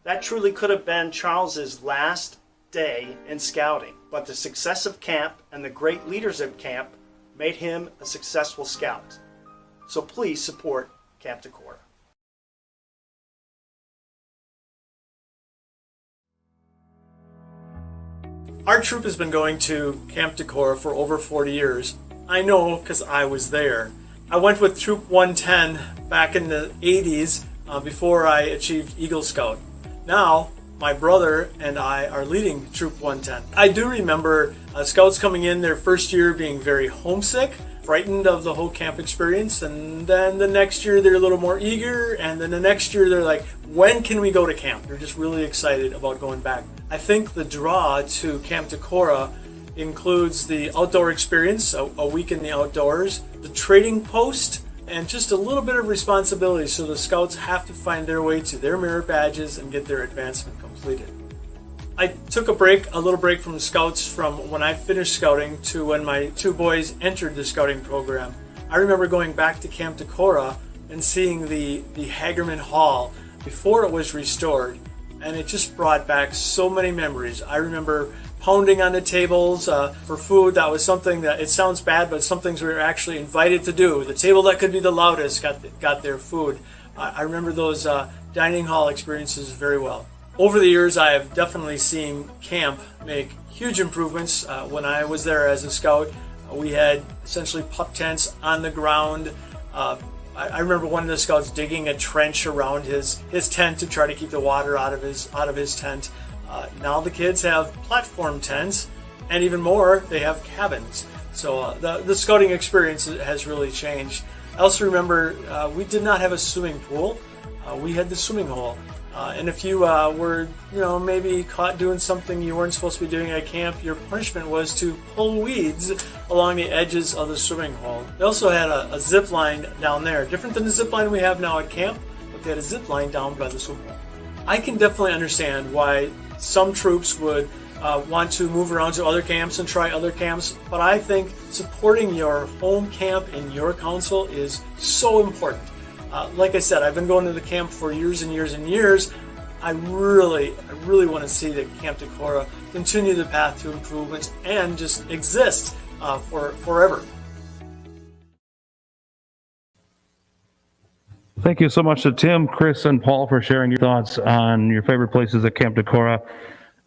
That truly could have been Charles's last day in scouting, but the success of camp and the great leaders of camp made him a successful scout. So please support Camp Decorah. Our troop has been going to Camp Decorah for over 40 years. I know because I was there. I went with Troop 110 back in the 80s before I achieved Eagle Scout. Now, my brother and I are leading Troop 110. I do remember scouts coming in their first year being very homesick, frightened of the whole camp experience, and then the next year they're a little more eager, and then the next year they're like, when can we go to camp? They're just really excited about going back. I think the draw to Camp Decorah includes the outdoor experience, a week in the outdoors, the trading post, and just a little bit of responsibility, so the scouts have to find their way to their merit badges and get their advancement completed. I took a little break from scouts from when I finished scouting to when my two boys entered the scouting program. I remember going back to Camp Decorah and seeing the Hagerman Hall before it was restored, and it just brought back so many memories. I remember pounding on the tables for food. That was something that, it sounds bad, but some things we were actually invited to do. The table that could be the loudest got their food. I remember those dining hall experiences very well. Over the years, I have definitely seen camp make huge improvements. When I was there as a scout, we had essentially pup tents on the ground. I remember one of the scouts digging a trench around his tent to try to keep the water out of his tent. Now the kids have platform tents, and even more, they have cabins. So the scouting experience has really changed. I also remember we did not have a swimming pool. We had the swimming hole. And if you were, maybe caught doing something you weren't supposed to be doing at camp, your punishment was to pull weeds along the edges of the swimming hole. They also had a zip line down there, different than the zip line we have now at camp, but they had a zip line down by the swimming hole. I can definitely understand why some troops would want to move around to other camps and try other camps, but I think supporting your home camp in your council is so important. Like I said, I've been going to the camp for years and years and years. I really want to see that Camp Decorah continue the path to improvements and just exist for forever. Thank you so much to Tim, Chris, and Paul for sharing your thoughts on your favorite places at Camp Decorah.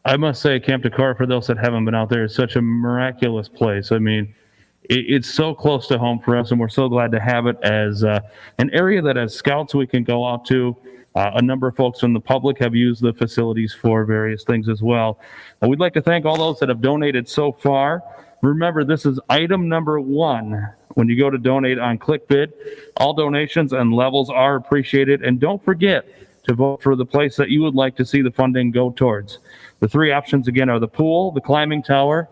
I must say, Camp Decorah, for those that haven't been out there, is such a miraculous place. I mean, it's so close to home for us, and we're so glad to have it as an area that as scouts we can go out to. A number of folks from the public have used the facilities for various things as well. We'd like to thank all those that have donated so far. Remember, this is item number 1. When you go to donate on ClickBid, all donations and levels are appreciated. And don't forget to vote for the place that you would like to see the funding go towards. The 3 options, again, are the pool, the climbing tower,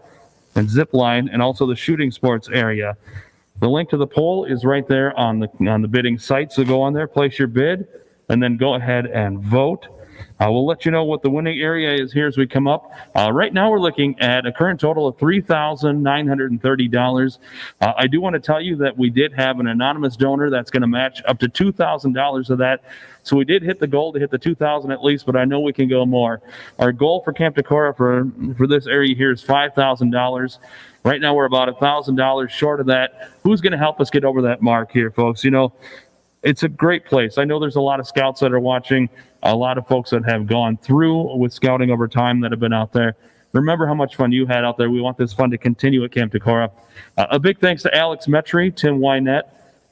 and zip line, and also the shooting sports area. The link to the poll is right there on the bidding site. So go on there, place your bid, and then go ahead and vote. We'll let you know what the winning area is here as we come up. Right now we're looking at a current total of $3,930. I do want to tell you that we did have an anonymous donor that's going to match up to $2,000 of that. So we did hit the goal to hit the $2,000 at least, but I know we can go more. Our goal for Camp Decorah for this area here is $5,000. Right now we're about $1,000 short of that. Who's going to help us get over that mark here, folks? You know, it's a great place. I know there's a lot of scouts that are watching, a lot of folks that have gone through with scouting over time that have been out there. Remember how much fun you had out there. We want this fun to continue at Camp Decorah. A big thanks to Alex Metry, Tim Wynette,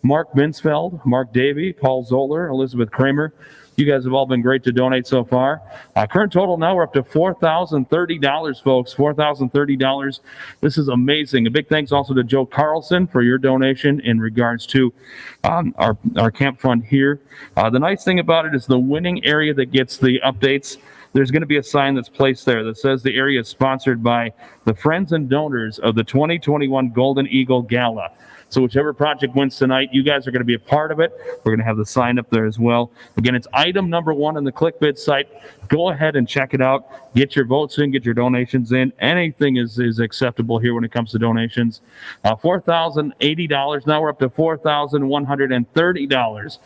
Mark Binsfeld, Mark Davey, Paul Zoller, Elizabeth Kramer. You guys have all been great to donate so far. Current total now, we're up to $4,030, folks. $4,030. This is amazing. A big thanks also to Joe Carlson for your donation in regards to our camp fund here. The nice thing about it is the winning area that gets the updates, there's going to be a sign that's placed there that says the area is sponsored by the friends and donors of the 2021 Golden Eagle Gala. So whichever project wins tonight, you guys are going to be a part of it. We're going to have the sign up there as well. Again, it's item number 1 on the ClickBid site. Go ahead and check it out. Get your votes in, get your donations in. Anything is acceptable here when it comes to donations. $4,080. Now we're up to $4,130.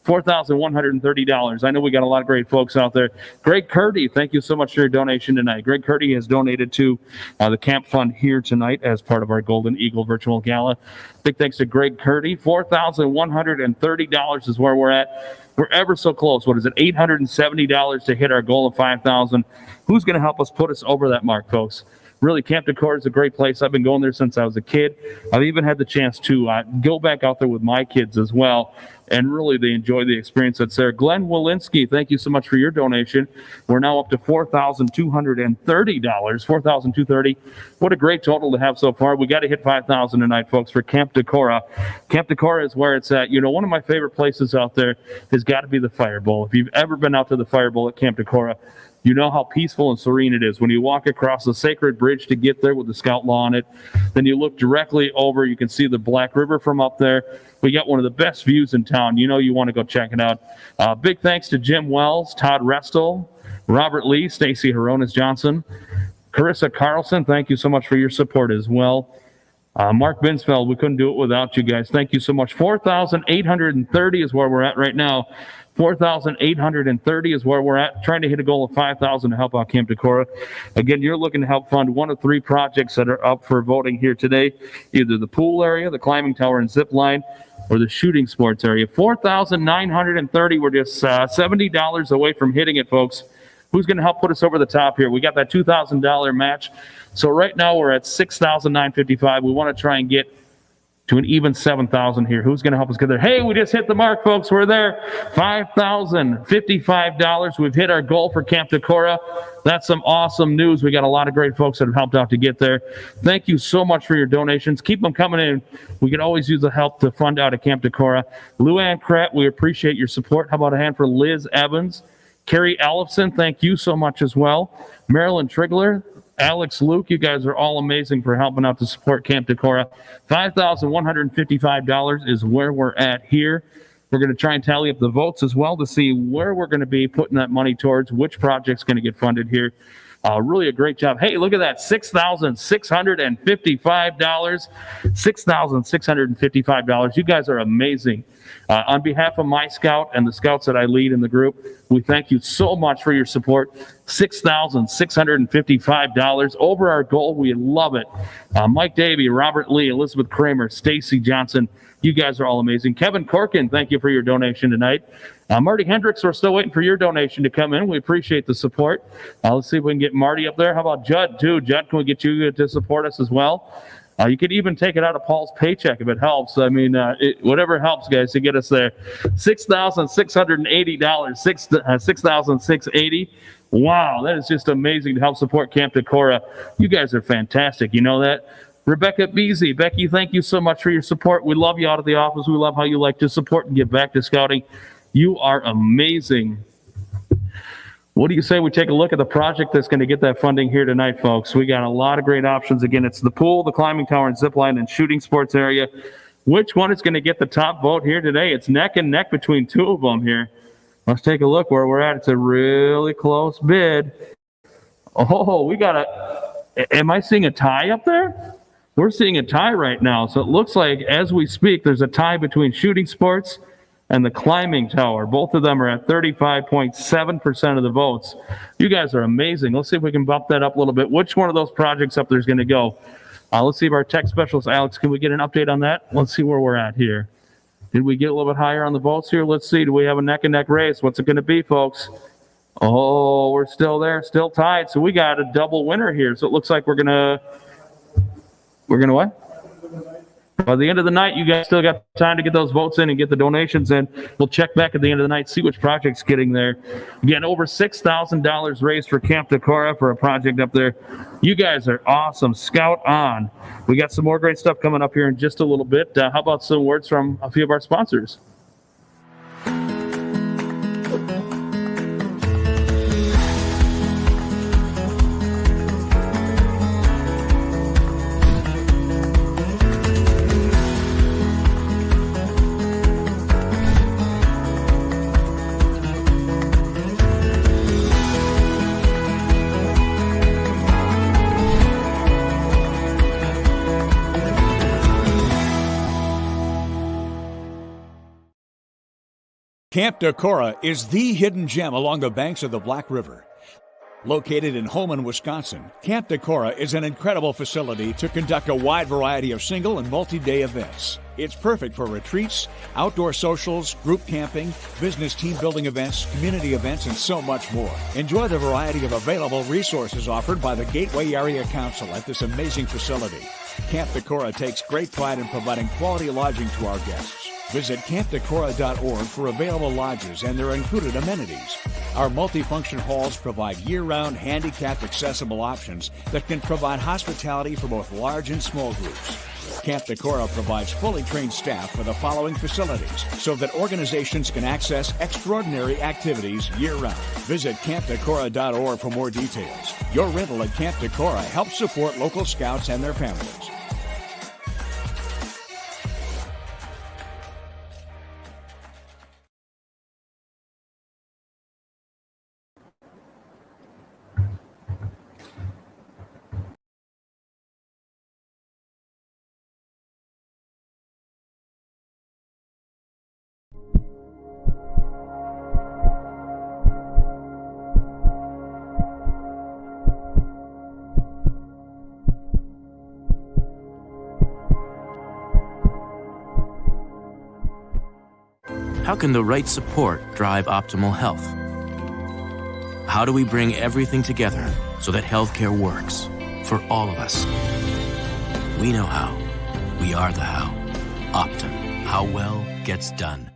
$4,130. I know we got a lot of great folks out there. Greg Curdy, thank you so much for your donation tonight. Greg Curdy has donated to the camp fund here tonight as part of our Golden Eagle Virtual Gala. Big thanks to Greg Curdy. $4,130 is where we're at. We're ever so close. What is it? $870 to hit our goal of $5,000. Who's going to help us put us over that mark, folks? Really, Camp Decorah is a great place. I've been going there since I was a kid. I've even had the chance to go back out there with my kids as well, and really they enjoy the experience that's there. Glenn Walensky, thank you so much for your donation. We're now up to $4,230. $4,230. What a great total to have so far. We got to hit $5,000 tonight, folks, for Camp Decorah. Camp Decorah is where it's at. You know, one of my favorite places out there has got to be the Fire Bowl. If you've ever been out to the Fire Bowl at Camp Decorah, you know how peaceful and serene it is. When you walk across the sacred bridge to get there with the scout law on it, then you look directly over, you can see the Black River from up there. We got one of the best views in town. You know you want to go check it out. Big thanks to Jim Wells, Todd Restel, Robert Lee, Stacy Horonis Johnson, Carissa Carlson, thank you so much for your support as well. Mark Binsfeld, we couldn't do it without you guys. Thank you so much. 4,830 is where we're at right now. 4,830 is where we're at, trying to hit a goal of 5,000 to help out Camp Decorah. Again, you're looking to help fund one of 3 projects that are up for voting here today, either the pool area, the climbing tower and zip line, or the shooting sports area. 4,930. We're just $70 away from hitting it, folks. Who's going to help put us over the top here? We got that $2,000 match. So right now we're at 6,955. We want to try and get to an even 7,000 here. Who's going to help us get there? Hey, we just hit the mark, folks. We're there. $5,055. We've hit our goal for Camp Decorah. That's some awesome news. We got a lot of great folks that have helped out to get there. Thank you so much for your donations. Keep them coming in. We can always use the help to fund out at Camp Decorah. Luann Kratt, we appreciate your support. How about a hand for Liz Evans? Carrie Allison, thank you so much as well. Marilyn Trigler, Alex Luke, you guys are all amazing for helping out to support Camp Decorah. $5,155 is where we're at here. We're going to try and tally up the votes as well to see where we're going to be putting that money towards, which project's going to get funded here. Really a great job. Hey, look at that, $6,655. $6,655. You guys are amazing. On behalf of my scout and the scouts that I lead in the group, we thank you so much for your support. $6,655 over our goal. We love it. Mike Davey, Robert Lee, Elizabeth Kramer, Stacy Johnson, You guys are all amazing. Kevin Corkin, thank you for your donation tonight. Marty Hendricks, we're still waiting for your donation to come in. We appreciate the support. Let's see if we can get Marty up there. How about Judd, too? Judd, can we get you to support us as well? You could even take it out of Paul's paycheck if it helps. I mean, whatever helps, guys, to get us there. $6,680, $6,680. Wow, that is just amazing to help support Camp Decorah. You guys are fantastic. You know that? Rebecca Beasy, Becky, thank you so much for your support. We love you out of the office. We love how you like to support and give back to scouting. You are amazing. What do you say we take a look at the project that's going to get that funding here tonight, folks? We got a lot of great options. Again, it's the pool, the climbing tower, and zip line and shooting sports area. Which one is going to get the top vote here today? It's neck and neck between two of them here. Let's take a look where we're at. It's a really close bid. Oh, we got am I seeing a tie up there? We're seeing a tie right now. So it looks like as we speak, there's a tie between shooting sports and the climbing tower. Both of them are at 35.7% of the votes. You guys are amazing. Let's see if we can bump that up a little bit. Which one of those projects up there is going to go? Let's see if our tech specialist, Alex, can we get an update on that? Let's see where we're at here. Did we get a little bit higher on the votes here? Let's see. Do we have a neck and neck race? What's it going to be, folks? Oh, we're still there, still tied. So we got a double winner here. So it looks like we're going to what? By the end of the night, you guys still got time to get those votes in and get the donations in. We'll check back at the end of the night, see which project's getting there. Again, over $6,000 raised for Camp Decorah for a project up there. You guys are awesome. Scout on. We got some more great stuff coming up here in just a little bit. How about some words from a few of our sponsors? Camp Decorah is the hidden gem along the banks of the Black River. Located in Holman, Wisconsin, Camp Decorah is an incredible facility to conduct a wide variety of single and multi-day events. It's perfect for retreats, outdoor socials, group camping, business team building events, community events, and so much more. Enjoy the variety of available resources offered by the Gateway Area Council at this amazing facility. Camp Decorah takes great pride in providing quality lodging to our guests. Visit campdecorah.org for available lodges and their included amenities. Our multifunction halls provide year-round handicapped accessible options that can provide hospitality for both large and small groups. Camp Decorah provides fully trained staff for the following facilities so that organizations can access extraordinary activities year-round. Visit campdecorah.org for more details. Your rental at Camp Decorah helps support local scouts and their families. How can the right support drive optimal health? How do we bring everything together so that healthcare works for all of us? We know how. We are the how. Optum. How well gets done.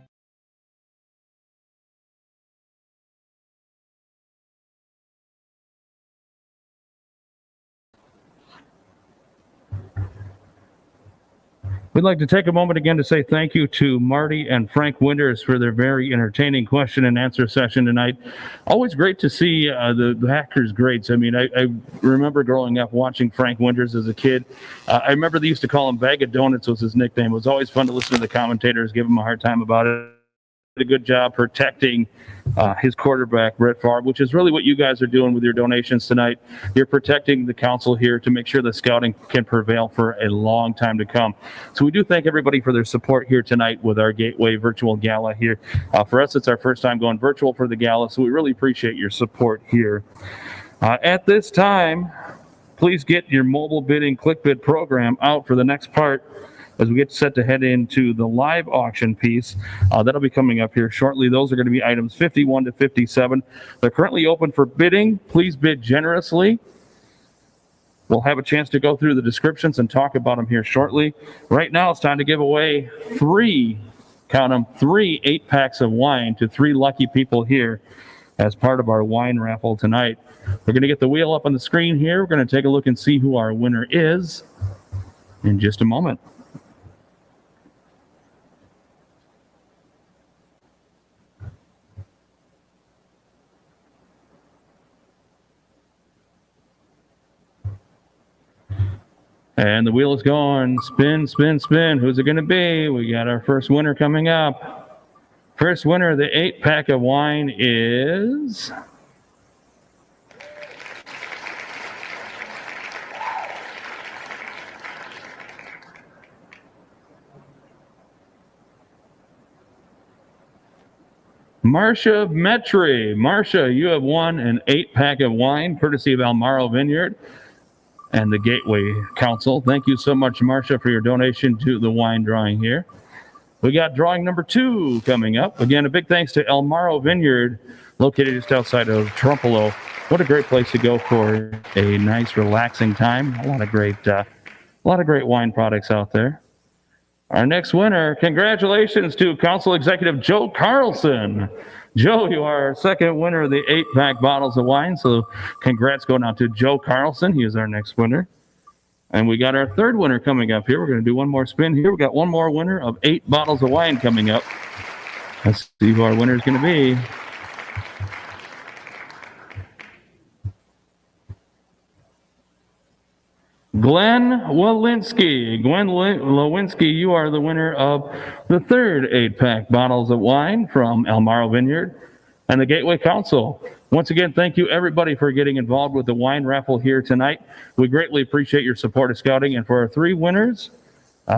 We'd like to take a moment again to say thank you to Marty and Frank Winters for their very entertaining question and answer session tonight. Always great to see the Hackers greats. I mean, I remember growing up watching Frank Winters as a kid. I remember they used to call him Bag of Donuts was his nickname. It was always fun to listen to the commentators give him a hard time about it. Did a good job protecting his quarterback, Brett Favre, which is really what you guys are doing with your donations tonight. You're protecting the council here to make sure that scouting can prevail for a long time to come. So we do thank everybody for their support here tonight with our Gateway Virtual Gala here. For us, it's our first time going virtual for the gala, so we really appreciate your support here. At this time, please get your mobile bidding click bid program out for the next part as we get set to head into the live auction piece. That'll be coming up here shortly. Those are going to be items 51 to 57. They're currently open for bidding. Please bid generously. We'll have a chance to go through the descriptions and talk about them here shortly. Right now, it's time to give away three 8-packs of wine to 3 lucky people here as part of our wine raffle tonight. We're going to get the wheel up on the screen here. We're going to take a look and see who our winner is in just a moment. And the wheel is going. Spin, spin, spin. Who's it going to be? We got our first winner coming up. First winner of the 8-pack of wine is... Marcia Metri. Marcia, you have won an 8-pack of wine, courtesy of Almaro Vineyard and the Gateway Council. Thank you so much, Marcia, for your donation to the wine drawing here. We got drawing number 2 coming up. Again, a big thanks to Almaro Vineyard, located just outside of Trumpealo. What a great place to go for a nice, relaxing time. A lot of great wine products out there. Our next winner, congratulations to Council Executive Joe Carlson. Joe, you are our second winner of the 8-pack bottles of wine, so congrats going out to Joe Carlson. He is our next winner. And we got our third winner coming up here. We're going to do one more spin here. We got one more winner of 8 bottles of wine coming up. Let's see who our winner is going to be. Glenn Walensky. Glenn Lewinsky, you are the winner of the third 8-pack bottles of wine from Almaro Vineyard and the Gateway Council. Once again, thank you everybody for getting involved with the wine raffle here tonight. We greatly appreciate your support of Scouting. And for our 3 winners,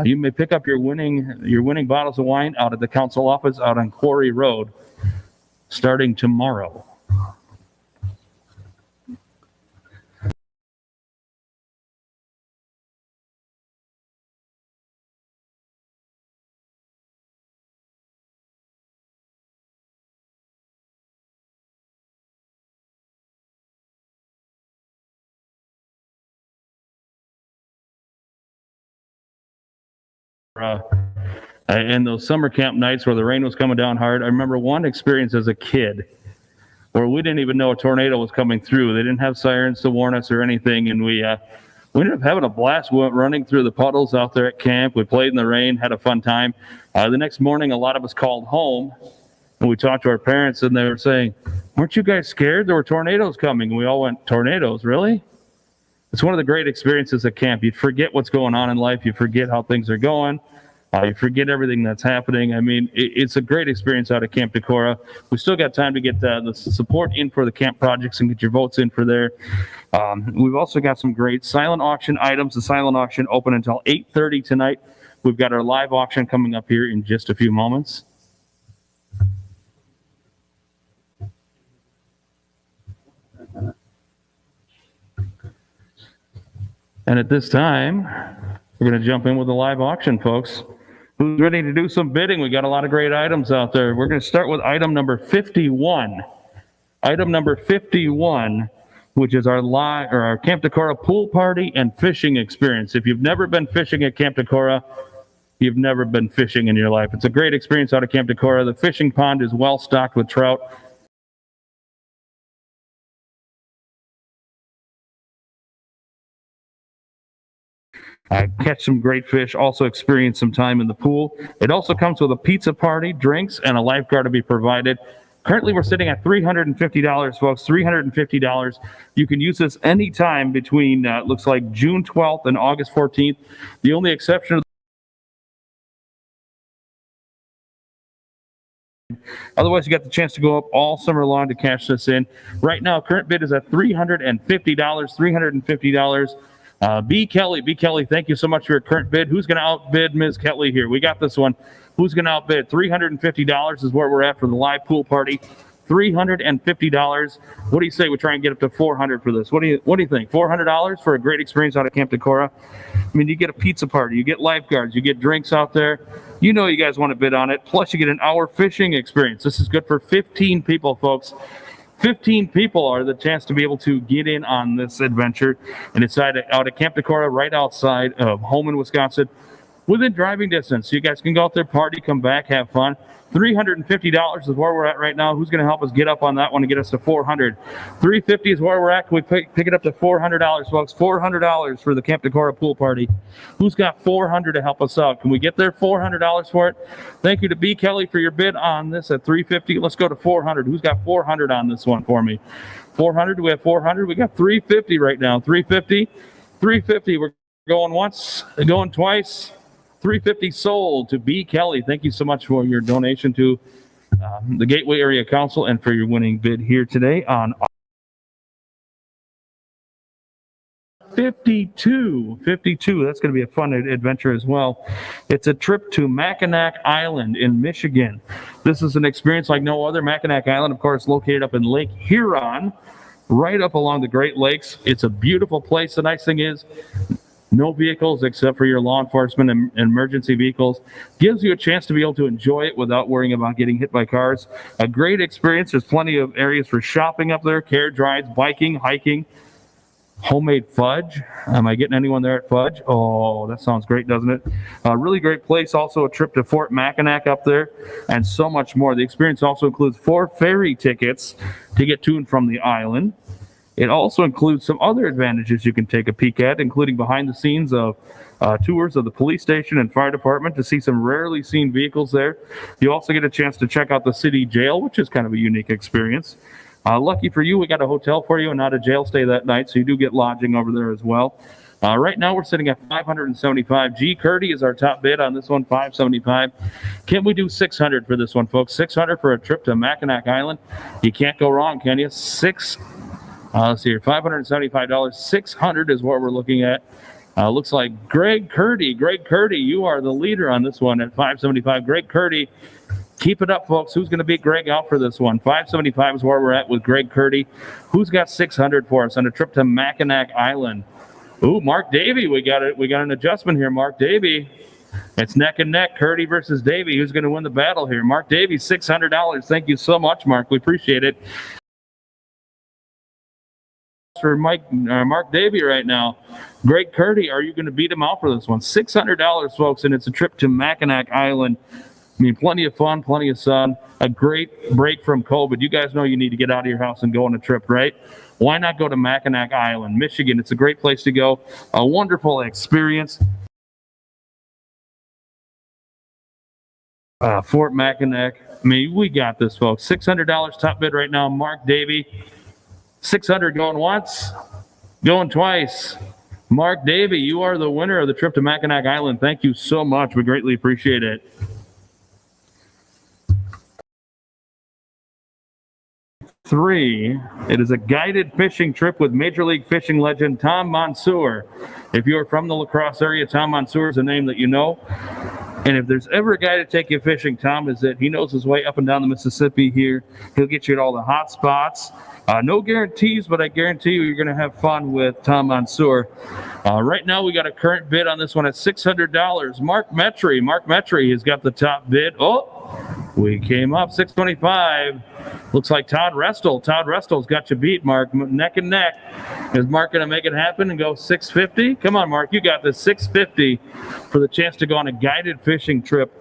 you may pick up your winning bottles of wine out at the council office out on Quarry Road starting tomorrow. And those summer camp nights where the rain was coming down hard. I remember one experience as a kid where we didn't even know a tornado was coming through. They didn't have sirens to warn us or anything, and we ended up having a blast running through the puddles out there at camp. We played in the rain, had a fun time. The next morning, a lot of us called home, and we talked to our parents, and they were saying, "Weren't you guys scared? There were tornadoes coming." And we all went, "Tornadoes, really?" It's one of the great experiences at camp. You forget what's going on in life. You forget how things are going. You forget everything that's happening. I mean, it's a great experience out at Camp Decorah. We still got time to get the support in for the camp projects and get your votes in for there. We've also got some great silent auction items. The silent auction open until 8:30 tonight. We've got our live auction coming up here in just a few moments. And at this time, we're going to jump in with the live auction, folks. Who's ready to do some bidding? We got a lot of great items out there. We're going to start with item number 51. Item number 51, which is our Camp Decorah pool party and fishing experience. If you've never been fishing at Camp Decorah, you've never been fishing in your life. It's a great experience out at Camp Decorah. The fishing pond is well stocked with trout. Catch some great fish, also experience some time in the pool. It also comes with a pizza party, drinks, and a lifeguard to be provided. Currently, we're sitting at $350, folks, $350. You can use this anytime between, looks like June 12th and August 14th. The only exception otherwise, you got the chance to go up all summer long to cash this in. Right now, current bid is at $350, $350. B. Kelly, thank you so much for your current bid. Who's going to outbid Ms. Kelly here? We got this one. Who's going to outbid? $350 is where we're at for the live pool party. $350. What do you say we try and get up to $400 for this? What do you think? $400 for a great experience out at Camp Decorah? I mean, you get a pizza party, you get lifeguards, you get drinks out there. You know you guys want to bid on it. Plus, you get an hour fishing experience. This is good for 15 people, folks. 15 people are the chance to be able to get in on this adventure. And it's out at Camp Decorah, right outside of Holman, Wisconsin, within driving distance. So you guys can go out there, party, come back, have fun. $350 is where we're at right now. Who's going to help us get up on that one and get us to $400? $350 is where we're at. Can we pick it up to $400, folks? $400 for the Camp Decorah pool party. Who's got $400 to help us out? Can we get there? $400 for it? Thank you to B. Kelly for your bid on this at $350. Let's go to $400. Who's got $400 on this one for me? $400. Do we have $400? We got $350 right now. $350. $350. We're going once, going twice. $350 sold to B. Kelly. Thank you so much for your donation to the Gateway Area Council and for your winning bid here today on 52. That's going to be a fun adventure as well. It's a trip to Mackinac Island in Michigan. This is an experience like no other. Mackinac Island, of course, located up in Lake Huron, right up along the Great Lakes. It's a beautiful place. The nice thing is, no vehicles except for your law enforcement and emergency vehicles. Gives you a chance to be able to enjoy it without worrying about getting hit by cars. A great experience. There's plenty of areas for shopping up there, carriage rides, biking, hiking, homemade fudge. Am I getting anyone there at fudge? Oh, that sounds great, doesn't it? A really great place. Also a trip to Fort Mackinac up there and so much more. The experience also includes 4 ferry tickets to get to and from the island. It also includes some other advantages you can take a peek at, including behind the scenes of tours of the police station and fire department to see some rarely seen vehicles there. You also get a chance to check out the city jail, which is kind of a unique experience. Lucky for you, we got a hotel for you and not a jail stay that night, so you do get lodging over there as well. Right now we're sitting at $575. G. Curdy is our top bid on this one, $575. Can we do $600 for this one, folks? $600 for a trip to Mackinac Island. You can't go wrong, can you? Let's see here, $575. $600 is what we're looking at. Looks like Greg Curdy. Greg Curdy, you are the leader on this one at $575. Greg Curdy, keep it up, folks. Who's going to beat Greg out for this one? $575 is where we're at with Greg Curdy. Who's got $600 for us on a trip to Mackinac Island? Ooh, Mark Davey. We got it. We got an adjustment here. Mark Davey. It's neck and neck. Curdy versus Davey. Who's going to win the battle here? Mark Davey, $600. Thank you so much, Mark. We appreciate it. For Mark Davey right now. Greg Curdy, are you going to beat him out for this one? $600, folks, and it's a trip to Mackinac Island. I mean, plenty of fun, plenty of sun, a great break from COVID. You guys know you need to get out of your house and go on a trip, right? Why not go to Mackinac Island, Michigan? It's a great place to go. A wonderful experience. Fort Mackinac. I mean, we got this, folks. $600 top bid right now. Mark Davey. $600 going once, going twice. Mark Davey, you are the winner of the trip to Mackinac Island. Thank you so much. We greatly appreciate it. It is a guided fishing trip with Major League Fishing legend Tom Mansour. If you are from the La Crosse area, Tom Mansour is a name that you know. And if there's ever a guy to take you fishing, Tom is it. He knows his way up and down the Mississippi here. He'll get you at all the hot spots. No guarantees, but I guarantee you're going to have fun with Tom Mansour. Right now, we got a current bid on this one at $600. Mark Metry has got the top bid. Oh, we came up $625. Looks like Todd Restle. Todd Restle's got you beat, Mark. Neck and neck. Is Mark going to make it happen and go $650? Come on, Mark. You got this. $650 for the chance to go on a guided fishing trip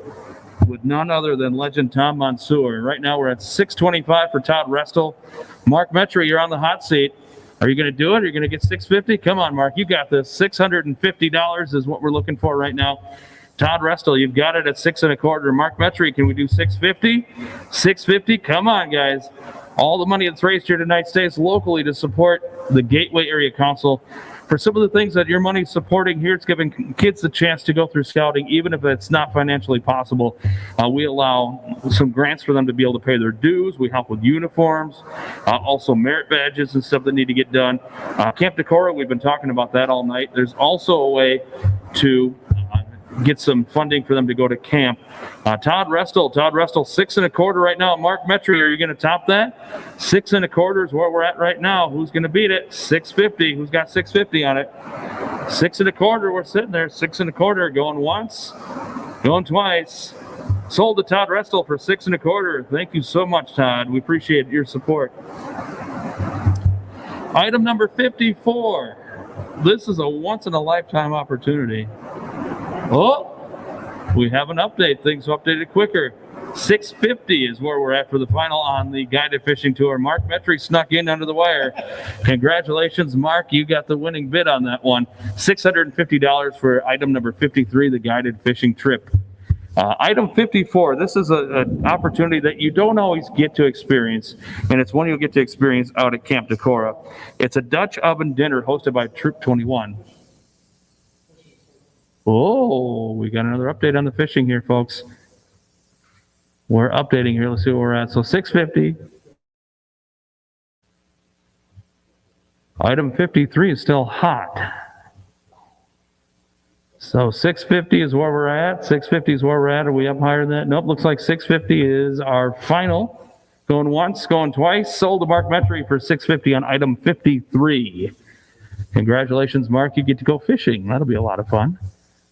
with none other than legend Tom Mansour. Right now, we're at $625 for Todd Restle. Mark Metry, you're on the hot seat. Are you going to do it? Are you going to get $650? Come on, Mark. You got this. $650 is what we're looking for right now. Todd Restle, you've got it at $625. Mark Metry, can we do $650? $650? Come on, guys. All the money that's raised here tonight stays locally to support the Gateway Area Council. For some of the things that your money's supporting here, it's giving kids the chance to go through scouting, even if it's not financially possible. We allow some grants for them to be able to pay their dues. We help with uniforms, also merit badges and stuff that need to get done. Camp Decorah, we've been talking about that all night. There's also a way to get some funding for them to go to camp. Todd Restle, 6 1/4 right now. Mark Metry, are you going to top that? 6 1/4 is where we're at right now. Who's going to beat it? 650. Who's got 650 on it? 6 1/4. We're sitting there. 6 1/4. Going once, going twice. Sold to Todd Restle for 6 1/4. Thank you so much, Todd. We appreciate your support. Item number 54. This is a once-in-a-lifetime opportunity. Oh, we have an update. Things updated quicker. 650 is where we're at for the final on the guided fishing tour. Mark Metry snuck in under the wire. Congratulations, Mark. You got the winning bid on that one. $650 for item number 53, the guided fishing trip. Item 54, this is an opportunity that you don't always get to experience, and it's one you'll get to experience out at Camp Decorah. It's a Dutch oven dinner hosted by Troop 21. Oh, we got another update on the fishing here, folks. We're updating here. Let's see where we're at. So 650. Item 53 is still hot. So 650 is where we're at. 650 is where we're at. Are we up higher than that? Nope. Looks like 650 is our final. Going once, going twice. Sold to Mark Metry for 650 on item 53. Congratulations, Mark. You get to go fishing. That'll be a lot of fun.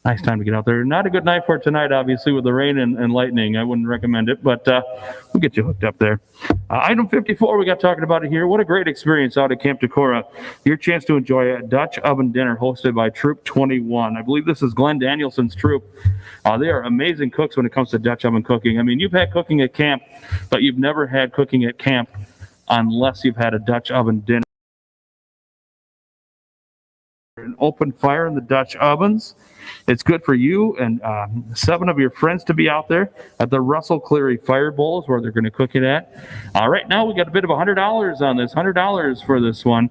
Nice time to get out there. Not a good night for it tonight, obviously, with the rain and lightning. I wouldn't recommend it, but we'll get you hooked up there. Item 54, we got talking about it here. What a great experience out at Camp Decorah. Your chance to enjoy a Dutch oven dinner hosted by Troop 21. I believe this is Glenn Danielson's troop. They are amazing cooks when it comes to Dutch oven cooking. I mean, you've had cooking at camp, but you've never had cooking at camp unless you've had a Dutch oven dinner. An open fire in the Dutch ovens. It's good for you and 7 of your friends to be out there at the Russell Cleary Fire Bowls where they're going to cook it at. Right now we got a bit of $100 on this, $100 for this one.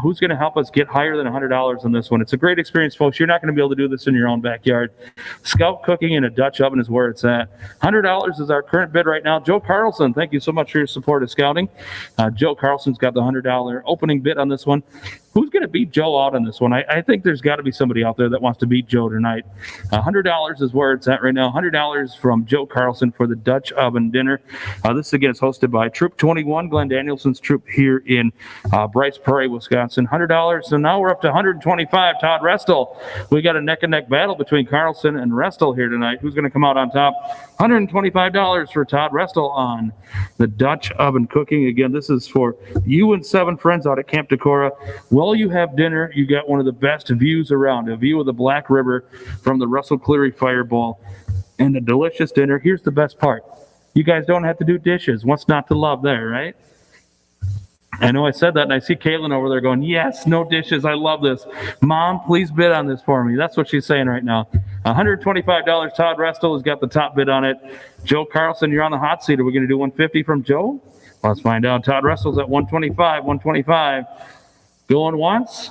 Who's going to help us get higher than $100 on this one? It's a great experience, folks. You're not going to be able to do this in your own backyard. Scout cooking in a Dutch oven is where it's at. $100 is our current bid right now. Joe Carlson, thank you so much for your support of scouting. Joe Carlson's got the $100 opening bid on this one. Who's going to beat Joe out on this one? I think there's got to be somebody out there that wants to beat Joe tonight. $100 is where it's at right now. $100 from Joe Carlson for the Dutch oven dinner. This again is hosted by Troop 21, Glenn Danielson's troop here in Bryce Prairie, Wisconsin. $100. So now we're up to $125. Todd Restle. We got a neck-and-neck battle between Carlson and Restle here tonight. Who's going to come out on top? $125 for Todd Restle on the Dutch oven cooking. Again, this is for you and 7 friends out at Camp Decorah. While you have dinner, you got one of the best views around, a view of the Black River from the Russell Cleary Fireball, and a delicious dinner. Here's the best part. You guys don't have to do dishes. What's not to love there, right? I know I said that, and I see Caitlin over there going, yes, no dishes. I love this. Mom, please bid on this for me. That's what she's saying right now. $125. Todd Restle has got the top bid on it. Joe Carlson, you're on the hot seat. Are we going to do $150 from Joe? Let's find out. Todd Restle's at $125. Going once.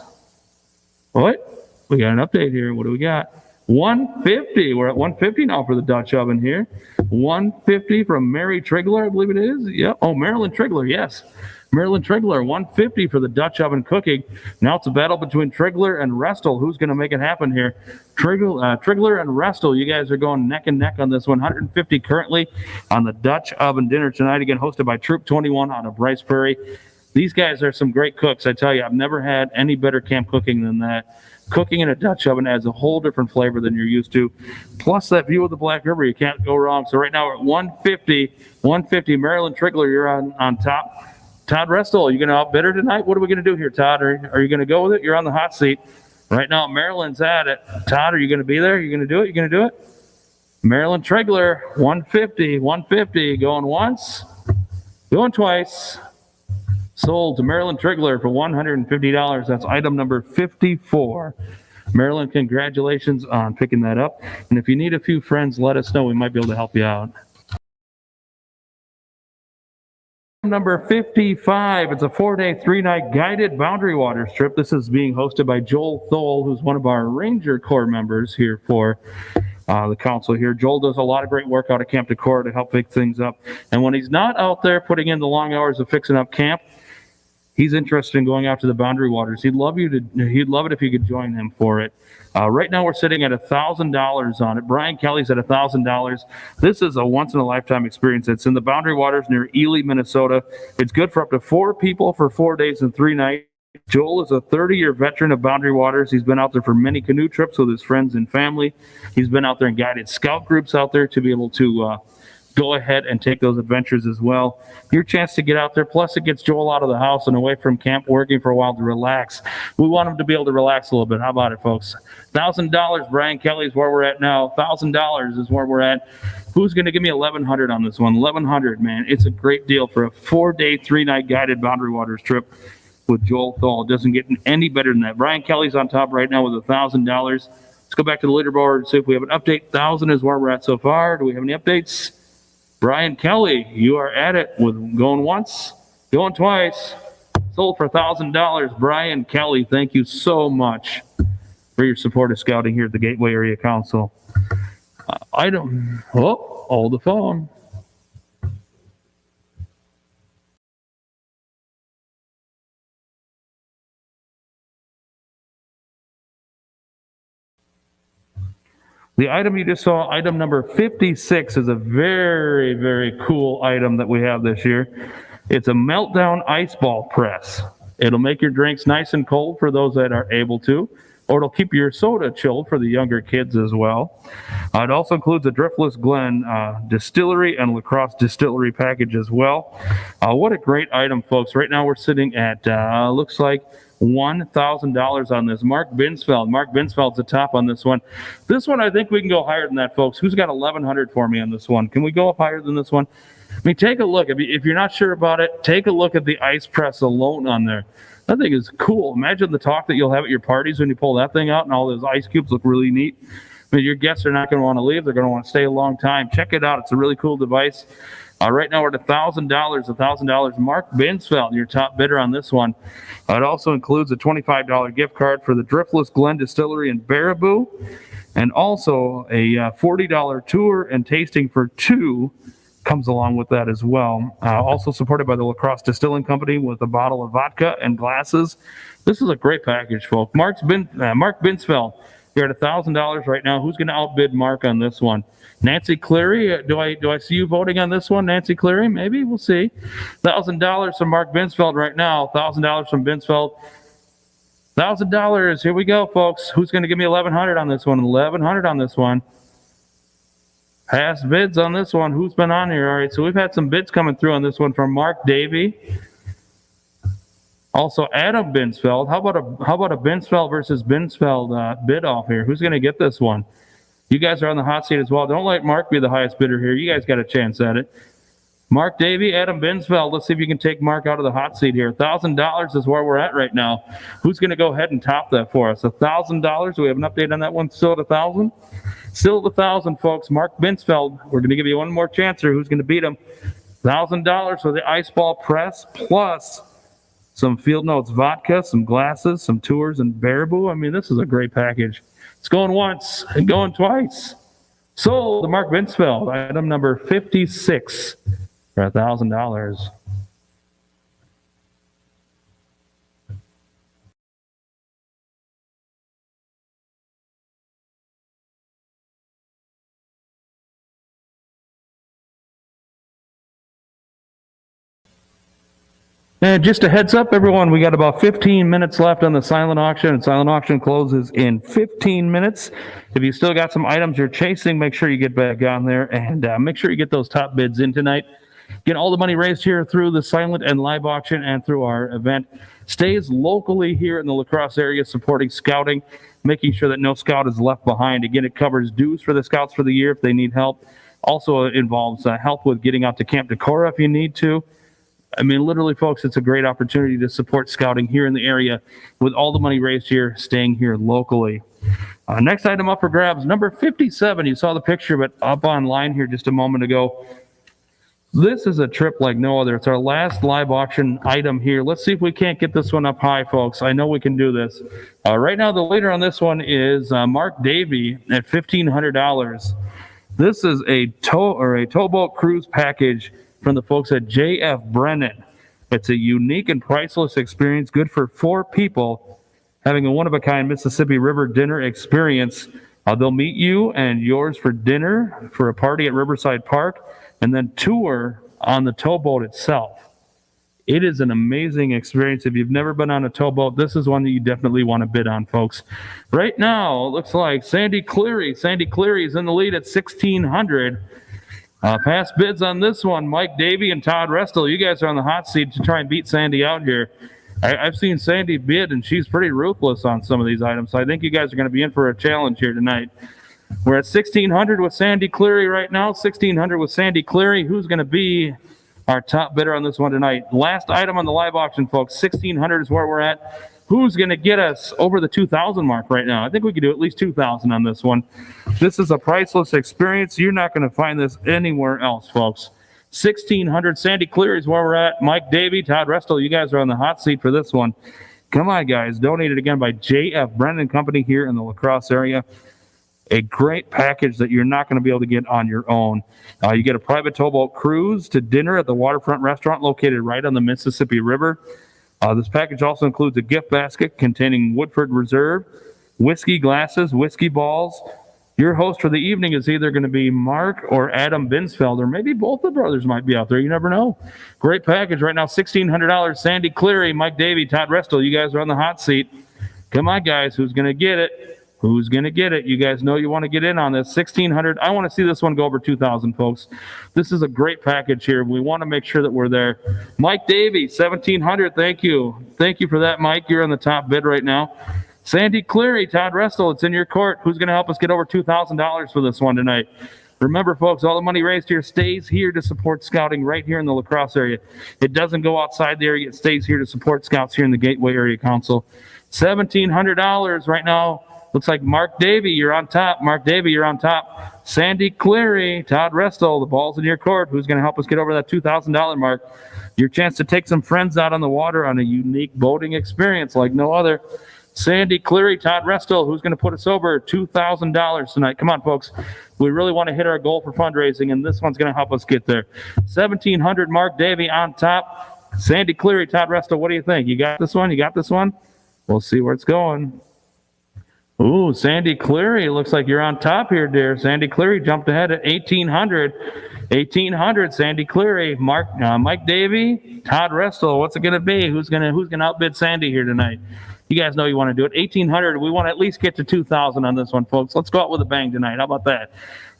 What? We got an update here. What do we got? $150. We're at $150 now for the Dutch oven here. $150 from Mary Trigler, I believe it is. Yep. Oh, Marilyn Trigler. Yes. Marilyn Trigler, $150 for the Dutch oven cooking. Now it's a battle between Trigler and Restle. Who's going to make it happen here? Trigler and Restle, you guys are going neck and neck on this one. $150 currently on the Dutch oven dinner tonight. Again, hosted by Troop 21 out of Bryce Prairie. These guys are some great cooks. I tell you, I've never had any better camp cooking than that. Cooking in a Dutch oven adds a whole different flavor than you're used to. Plus that view of the Black River, you can't go wrong. So right now we're at $150. Marilyn Trigler, you're on top. Todd Restle, are you going to outbid her tonight? What are we going to do here, Todd? Are you going to go with it? You're on the hot seat. Right now, Marilyn's at it. Todd, are you going to be there? Are you going to do it? You going to do it? Marilyn Trigler, $150. Going once, going twice. Sold to Marilyn Trigler for $150. That's item number 54. Marilyn, congratulations on picking that up. And if you need a few friends, let us know. We might be able to help you out. Number 55. It's a 4-day, 3-night guided Boundary Waters trip. This is being hosted by Joel Thole, who's one of our Ranger Corps members here for the council here. Joel does a lot of great work out at Camp Decorah to help pick things up. And when he's not out there putting in the long hours of fixing up camp, He's interested in going out to the Boundary Waters. He'd love it if you could join him for it. Right now we're sitting at $1,000 on it. Brian Kelly's at $1,000. This is a once-in-a-lifetime experience. It's in the Boundary Waters near Ely, Minnesota. It's good for up to 4 people for 4 days and 3 nights. Joel is a 30-year veteran of Boundary Waters. He's been out there for many canoe trips with his friends and family. He's been out there and guided scout groups out there to be able to go ahead and take those adventures as well. Your chance to get out there. Plus, it gets Joel out of the house and away from camp working for a while to relax. We want him to be able to relax a little bit. How about it, folks? $1,000. Brian Kelly is where we're at now. $1,000 is where we're at. Who's going to give me $1,100 on this one? $1,100, man. It's a great deal for a 4-day, 3-night guided Boundary Waters trip with Joel Thal. It doesn't get any better than that. Brian Kelly's on top right now with $1,000. Let's go back to the leaderboard and see if we have an update. 1,000 is where we're at so far. Do we have any updates? Brian Kelly, you are at it with going once, going twice. Sold for $1,000. Brian Kelly, thank you so much for your support of scouting here at the Gateway Area Council. Hold the phone. The item you just saw, item number 56, is a very, very cool item that we have this year. It's a Meltdown ice ball press. It'll make your drinks nice and cold for those that are able to, or it'll keep your soda chilled for the younger kids as well. It also includes a Driftless Glen distillery and LaCrosse distillery package as well. What a great item, folks. Right now we're sitting at, looks like, $1,000 on this. Mark Binsfeld's the top on this one. This one, I think we can go higher than that, folks. Who's got $1,100 for me on this one? Can we go up higher than this one? I mean, take a look. If you're not sure about it, take a look at the ice press alone on there. That thing is cool. Imagine the talk that you'll have at your parties when you pull that thing out and all those ice cubes look really neat. I mean, your guests are not going to want to leave. They're going to want to stay a long time. Check it out. It's a really cool device. Right now we're at $1,000. Mark Binsfeld, your top bidder on this one. It also includes a $25 gift card for the Driftless Glen Distillery in Baraboo, and also a $40 tour and tasting for 2 comes along with that as well. Also supported by the LaCrosse Distilling Company with a bottle of vodka and glasses. This is a great package, folks. Mark Binsfeld, you're at $1,000 right now. Who's going to outbid Mark on this one? Nancy Cleary, do I see you voting on this one? Nancy Cleary, maybe, we'll see. $1,000 from Mark Binsfeld right now. $1,000 from Binsfeld. $1,000. Here we go, folks. Who's going to give me $1,100 on this one? $1,100 on this one. Past bids on this one. Who's been on here? All right, so we've had some bids coming through on this one from Mark Davey. Also, Adam Binsfeld. How about a Binsfeld versus Binsfeld bid off here? Who's going to get this one? You guys are on the hot seat as well. Don't let Mark be the highest bidder here. You guys got a chance at it. Mark Davey, Adam Binsfeld. Let's see if you can take Mark out of the hot seat here. $1,000 is where we're at right now. Who's going to go ahead and top that for us? $1,000. Do we have an update on that one? Still at $1,000? Still at $1,000, folks. Mark Binsfeld. We're going to give you one more chance here. Who's going to beat him? $1,000 for the ice ball press, plus some Field Notes vodka, some glasses, some tours, and Baraboo. I mean, this is a great package. It's going once and going twice. Sold to Mark Binsfeld, item number 56 for $1,000. And just a heads up, everyone, we got about 15 minutes left on the silent auction, and silent auction closes in 15 minutes. If you still got some items you're chasing, make sure you get back on there, and make sure you get those top bids in tonight. Get all the money raised here through the silent and live auction and through our event. Stays locally here in the La Crosse area, supporting scouting, making sure that no scout is left behind. Again, it covers dues for the scouts for the year if they need help. Also involves help with getting out to Camp Decorah if you need to. I mean, literally, folks, it's a great opportunity to support scouting here in the area with all the money raised here, staying here locally. Next item up for grabs, number 57. You saw the picture, but up online here just a moment ago. This is a trip like no other. It's our last live auction item here. Let's see if we can't get this one up high, folks. I know we can do this. Right now, the leader on this one is Mark Davey at $1,500. This is a towboat cruise package from the folks at JF Brennan. It's a unique and priceless experience, good for 4 people, having a one-of-a-kind Mississippi River dinner experience. They'll meet you and yours for dinner, for a party at Riverside Park, and then tour on the towboat itself. It is an amazing experience. If you've never been on a towboat, this is one that you definitely want to bid on, folks. Right now, it looks like Sandy Cleary. Sandy Cleary is in the lead at $1,600. Past bids on this one, Mike Davey and Todd Restel. You guys are on the hot seat to try and beat Sandy out here. I've seen Sandy bid, and she's pretty ruthless on some of these items. So I think you guys are going to be in for a challenge here tonight. We're at $1,600 with Sandy Cleary right now. $1,600 with Sandy Cleary. Who's going to be our top bidder on this one tonight? Last item on the live auction, folks. $1,600 is where we're at. Who's going to get us over the 2,000 mark right now? I think we could do at least 2,000 on this one. This is a priceless experience. You're not going to find this anywhere else, folks. $1,600. Sandy Cleary is where we're at. Mike Davey, Todd Restel, you guys are on the hot seat for this one. Come on, guys. Donated again by J.F. Brennan Company here in the La Crosse area. A great package that you're not going to be able to get on your own. You get a private towboat cruise to dinner at the waterfront restaurant located right on the Mississippi River. This package also includes a gift basket containing Woodford Reserve, whiskey glasses, whiskey balls. Your host for the evening is either going to be Mark or Adam Binsfeld, or maybe both the brothers might be out there. You never know. Great package right now, $1,600. Sandy Cleary, Mike Davey, Todd Restel, you guys are on the hot seat. Come on, guys. Who's going to get it? Who's going to get it? You guys know you want to get in on this. $1,600. I want to see this one go over 2,000, folks. This is a great package here. We want to make sure that we're there. Mike Davey, $1,700. Thank you. Thank you for that, Mike. You're on the top bid right now. Sandy Cleary, Todd Restel, it's in your court. Who's going to help us get over $2,000 for this one tonight? Remember, folks, all the money raised here stays here to support scouting right here in the La Crosse area. It doesn't go outside the area. It stays here to support scouts here in the Gateway Area Council. $1,700 right now. Looks like Mark Davey, you're on top. Mark Davey, you're on top. Sandy Cleary, Todd Restel, the ball's in your court. Who's going to help us get over that $2,000 mark? Your chance to take some friends out on the water on a unique boating experience like no other. Sandy Cleary, Todd Restel, who's going to put us over $2,000 tonight? Come on, folks. We really want to hit our goal for fundraising, and this one's going to help us get there. $1,700, Mark Davey on top. Sandy Cleary, Todd Restel, what do you think? You got this one? You got this one? We'll see where it's going. Ooh, Sandy Cleary, looks like you're on top here, dear. Sandy Cleary jumped ahead at $1,800. $1,800, Sandy Cleary. Mike Davey, Todd Restel, what's it going to be? Who's going to outbid Sandy here tonight? You guys know you want to do it. $1,800. We want to at least get to $2,000 on this one, folks. Let's go out with a bang tonight. How about that?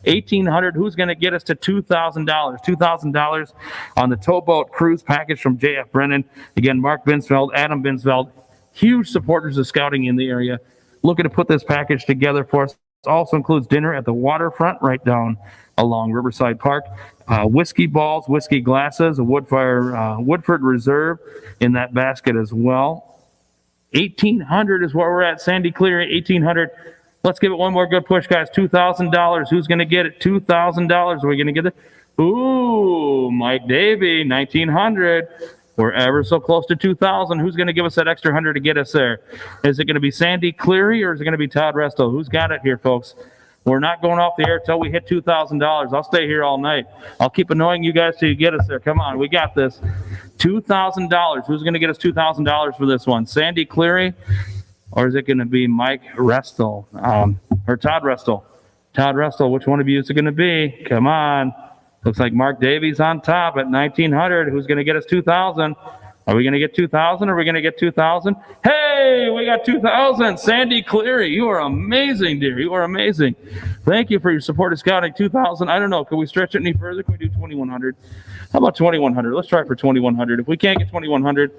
$1,800. Who's going to get us to $2,000? $2,000 on the towboat cruise package from J.F. Brennan. Again, Mark Binsfeld, Adam Binsfeld, huge supporters of scouting in the area. Looking to put this package together for us. It also includes dinner at the waterfront right down along Riverside Park. Whiskey balls, whiskey glasses, a Woodford Reserve in that basket as well. $1,800 is where we're at. Sandy Cleary, $1,800. Let's give it one more good push, guys. $2,000. Who's going to get it? $2,000. Are we going to get it? Ooh, Mike Davey, $1,900. We're ever so close to $2,000. Who's going to give us that extra 100 to get us there? Is it going to be Sandy Cleary or is it going to be Todd Restel? Who's got it here, folks? We're not going off the air until we hit $2,000. I'll stay here all night. I'll keep annoying you guys till you get us there. Come on, we got this. $2,000. Who's going to get us $2,000 for this one? Sandy Cleary, or is it going to be Mike Restel or Todd Restel? Todd Restel, which one of you is it going to be? Come on. Looks like Mark Davies on top at $1,900. Who's going to get us $2,000? Are we going to get $2,000? Are we going to get $2,000? Hey, we got $2,000. Sandy Cleary, you are amazing, dear. You are amazing. Thank you for your support of scouting. $2,000. I don't know. Can we stretch it any further? Can we do $2,100? How about $2,100? Let's try for $2,100. If we can't get $2,100,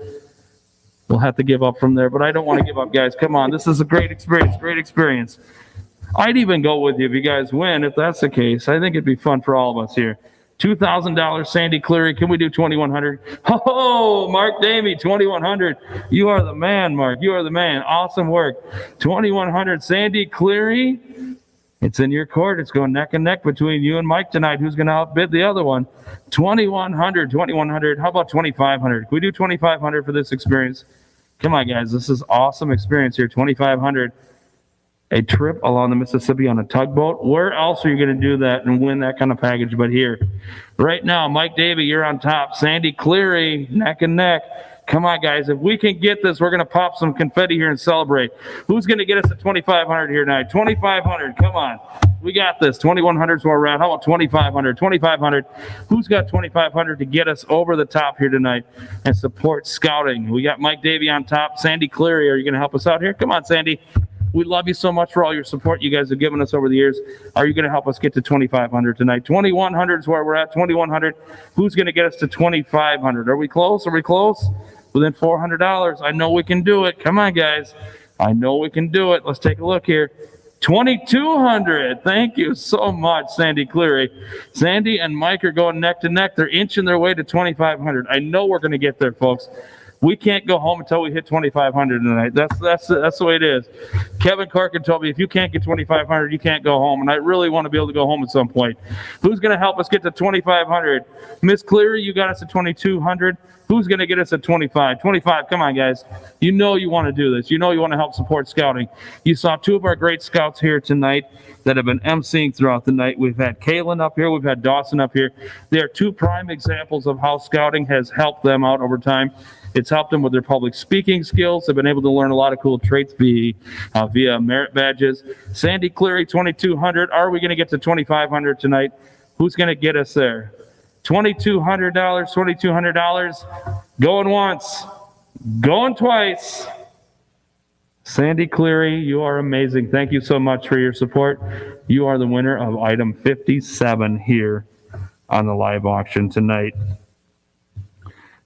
we'll have to give up from there. But I don't want to give up, guys. Come on. This is a great experience. Great experience. I'd even go with you if you guys win, if that's the case. I think it'd be fun for all of us here. $2,000, Sandy Cleary. Can we do $2,100? Oh, Mark Davey, $2,100. You are the man, Mark. You are the man. Awesome work. $2,100, Sandy Cleary. It's in your court. It's going neck and neck between you and Mike tonight. Who's going to outbid the other one? $2,100. How about $2,500? Can we do $2,500 for this experience? Come on, guys. This is awesome experience here. $2,500. a trip along the Mississippi on a tugboat. Where else are you going to do that and win that kind of package but here? Right now, Mike Davey, you're on top. Sandy Cleary, neck and neck. Come on, guys. If we can get this, we're going to pop some confetti here and celebrate. Who's going to get us to 2,500 here tonight? 2,500. Come on. We got this. 2,100 is where we're at. How about 2,500? 2,500. Who's got 2,500 to get us over the top here tonight and support scouting? We got Mike Davey on top. Sandy Cleary, are you going to help us out here? Come on, Sandy. We love you so much for all your support you guys have given us over the years. Are you going to help us get to 2,500 tonight? 2,100 is where we're at. 2,100. Who's going to get us to 2,500? Are we close? Are we close? Within $400. I know we can do it. Come on, guys. I know we can do it. Let's take a look here. 2,200. Thank you so much, Sandy Cleary. Sandy and Mike are going neck to neck. They're inching their way to 2,500. I know we're going to get there, folks. We can't go home until we hit 2,500 tonight. That's the way it is. Kevin Corkin told me if you can't get 2,500, you can't go home, and I really want to be able to go home at some point. Who's going to help us get to 2,500? Miss Cleary, you got us at 2,200. Who's going to get us at 25? 25, come on, guys. You know you want to do this. You know you want to help support scouting. You saw two of our great scouts here tonight that have been emceeing throughout the night. We've had Kaylin up here. We've had Dawson up here. They are two prime examples of how scouting has helped them out over time. It's helped them with their public speaking skills. They've been able to learn a lot of cool traits via merit badges. Sandy Cleary, 2,200. Are we going to get to 2,500 tonight? Who's going to get us there? $2,200, $2,200. Going once, going twice. Sandy Cleary, you are amazing. Thank you so much for your support. You are the winner of item 57 here on the live auction tonight.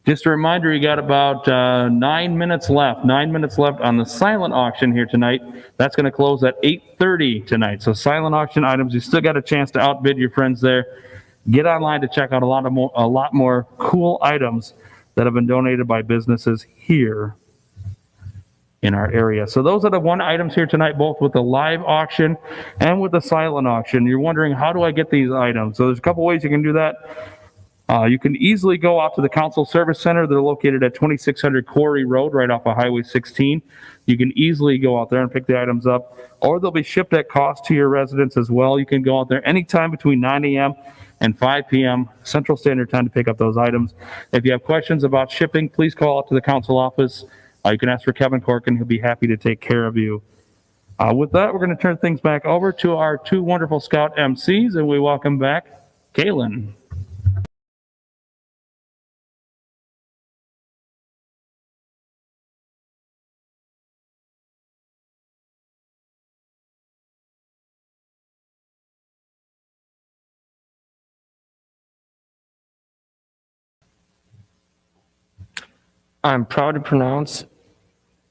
Just a reminder, you got about 9 minutes left. 9 minutes left on the silent auction here tonight. That's going to close at 8:30 tonight. So silent auction items, you still got a chance to outbid your friends there. Get online to check out a lot more cool items that have been donated by businesses here in our area. So those are the one items here tonight, both with the live auction and with the silent auction. You're wondering, how do I get these items? So there's a couple ways you can do that. You can easily go out to the Council Service Center. They're located at 2600 Quarry Road, right off of Highway 16. You can easily go out there and pick the items up, or they'll be shipped at cost to your residence as well. You can go out there anytime between 9 a.m. and 5 p.m. Central Standard Time to pick up those items. If you have questions about shipping, please call out to the council office. You can ask for Kevin Corkin. He'll be happy to take care of you. With that, we're going to turn things back over to our two wonderful Scout MCs, and we welcome back Kaylin. I'm proud to pronounce,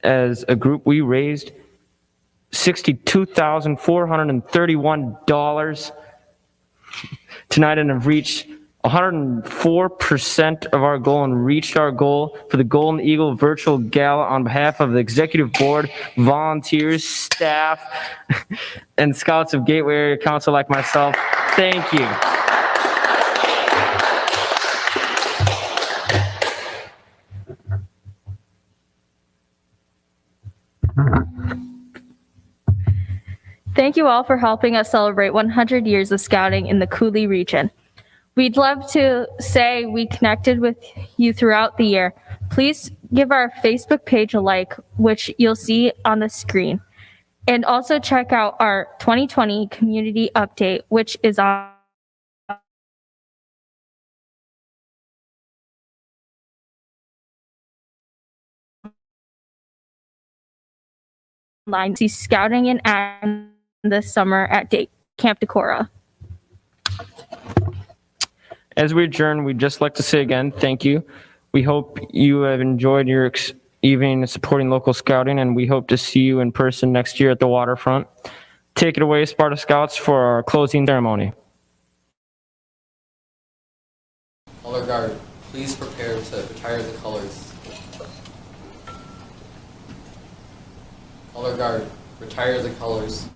as a group, we raised $62,431 tonight and have reached 104% of our goal and reached our goal for the Golden Eagle Virtual Gala on behalf of the executive board, volunteers, staff, and scouts of Gateway Area Council like myself. Thank you. Thank you all for helping us celebrate 100 years of scouting in the Cooley region. We'd love to say we connected with you throughout the year. Please give our Facebook page a like, which you'll see on the screen. And also check out our 2020 community update, which is online. See scouting and action this summer at Camp Decorah. As we adjourn, we'd just like to say again, thank you. We hope you have enjoyed your evening supporting local scouting, and we hope to see you in person next year at the waterfront. Take it away, Sparta Scouts, for our closing ceremony. Color guard, please prepare to retire the colors. Color guard, retire the colors.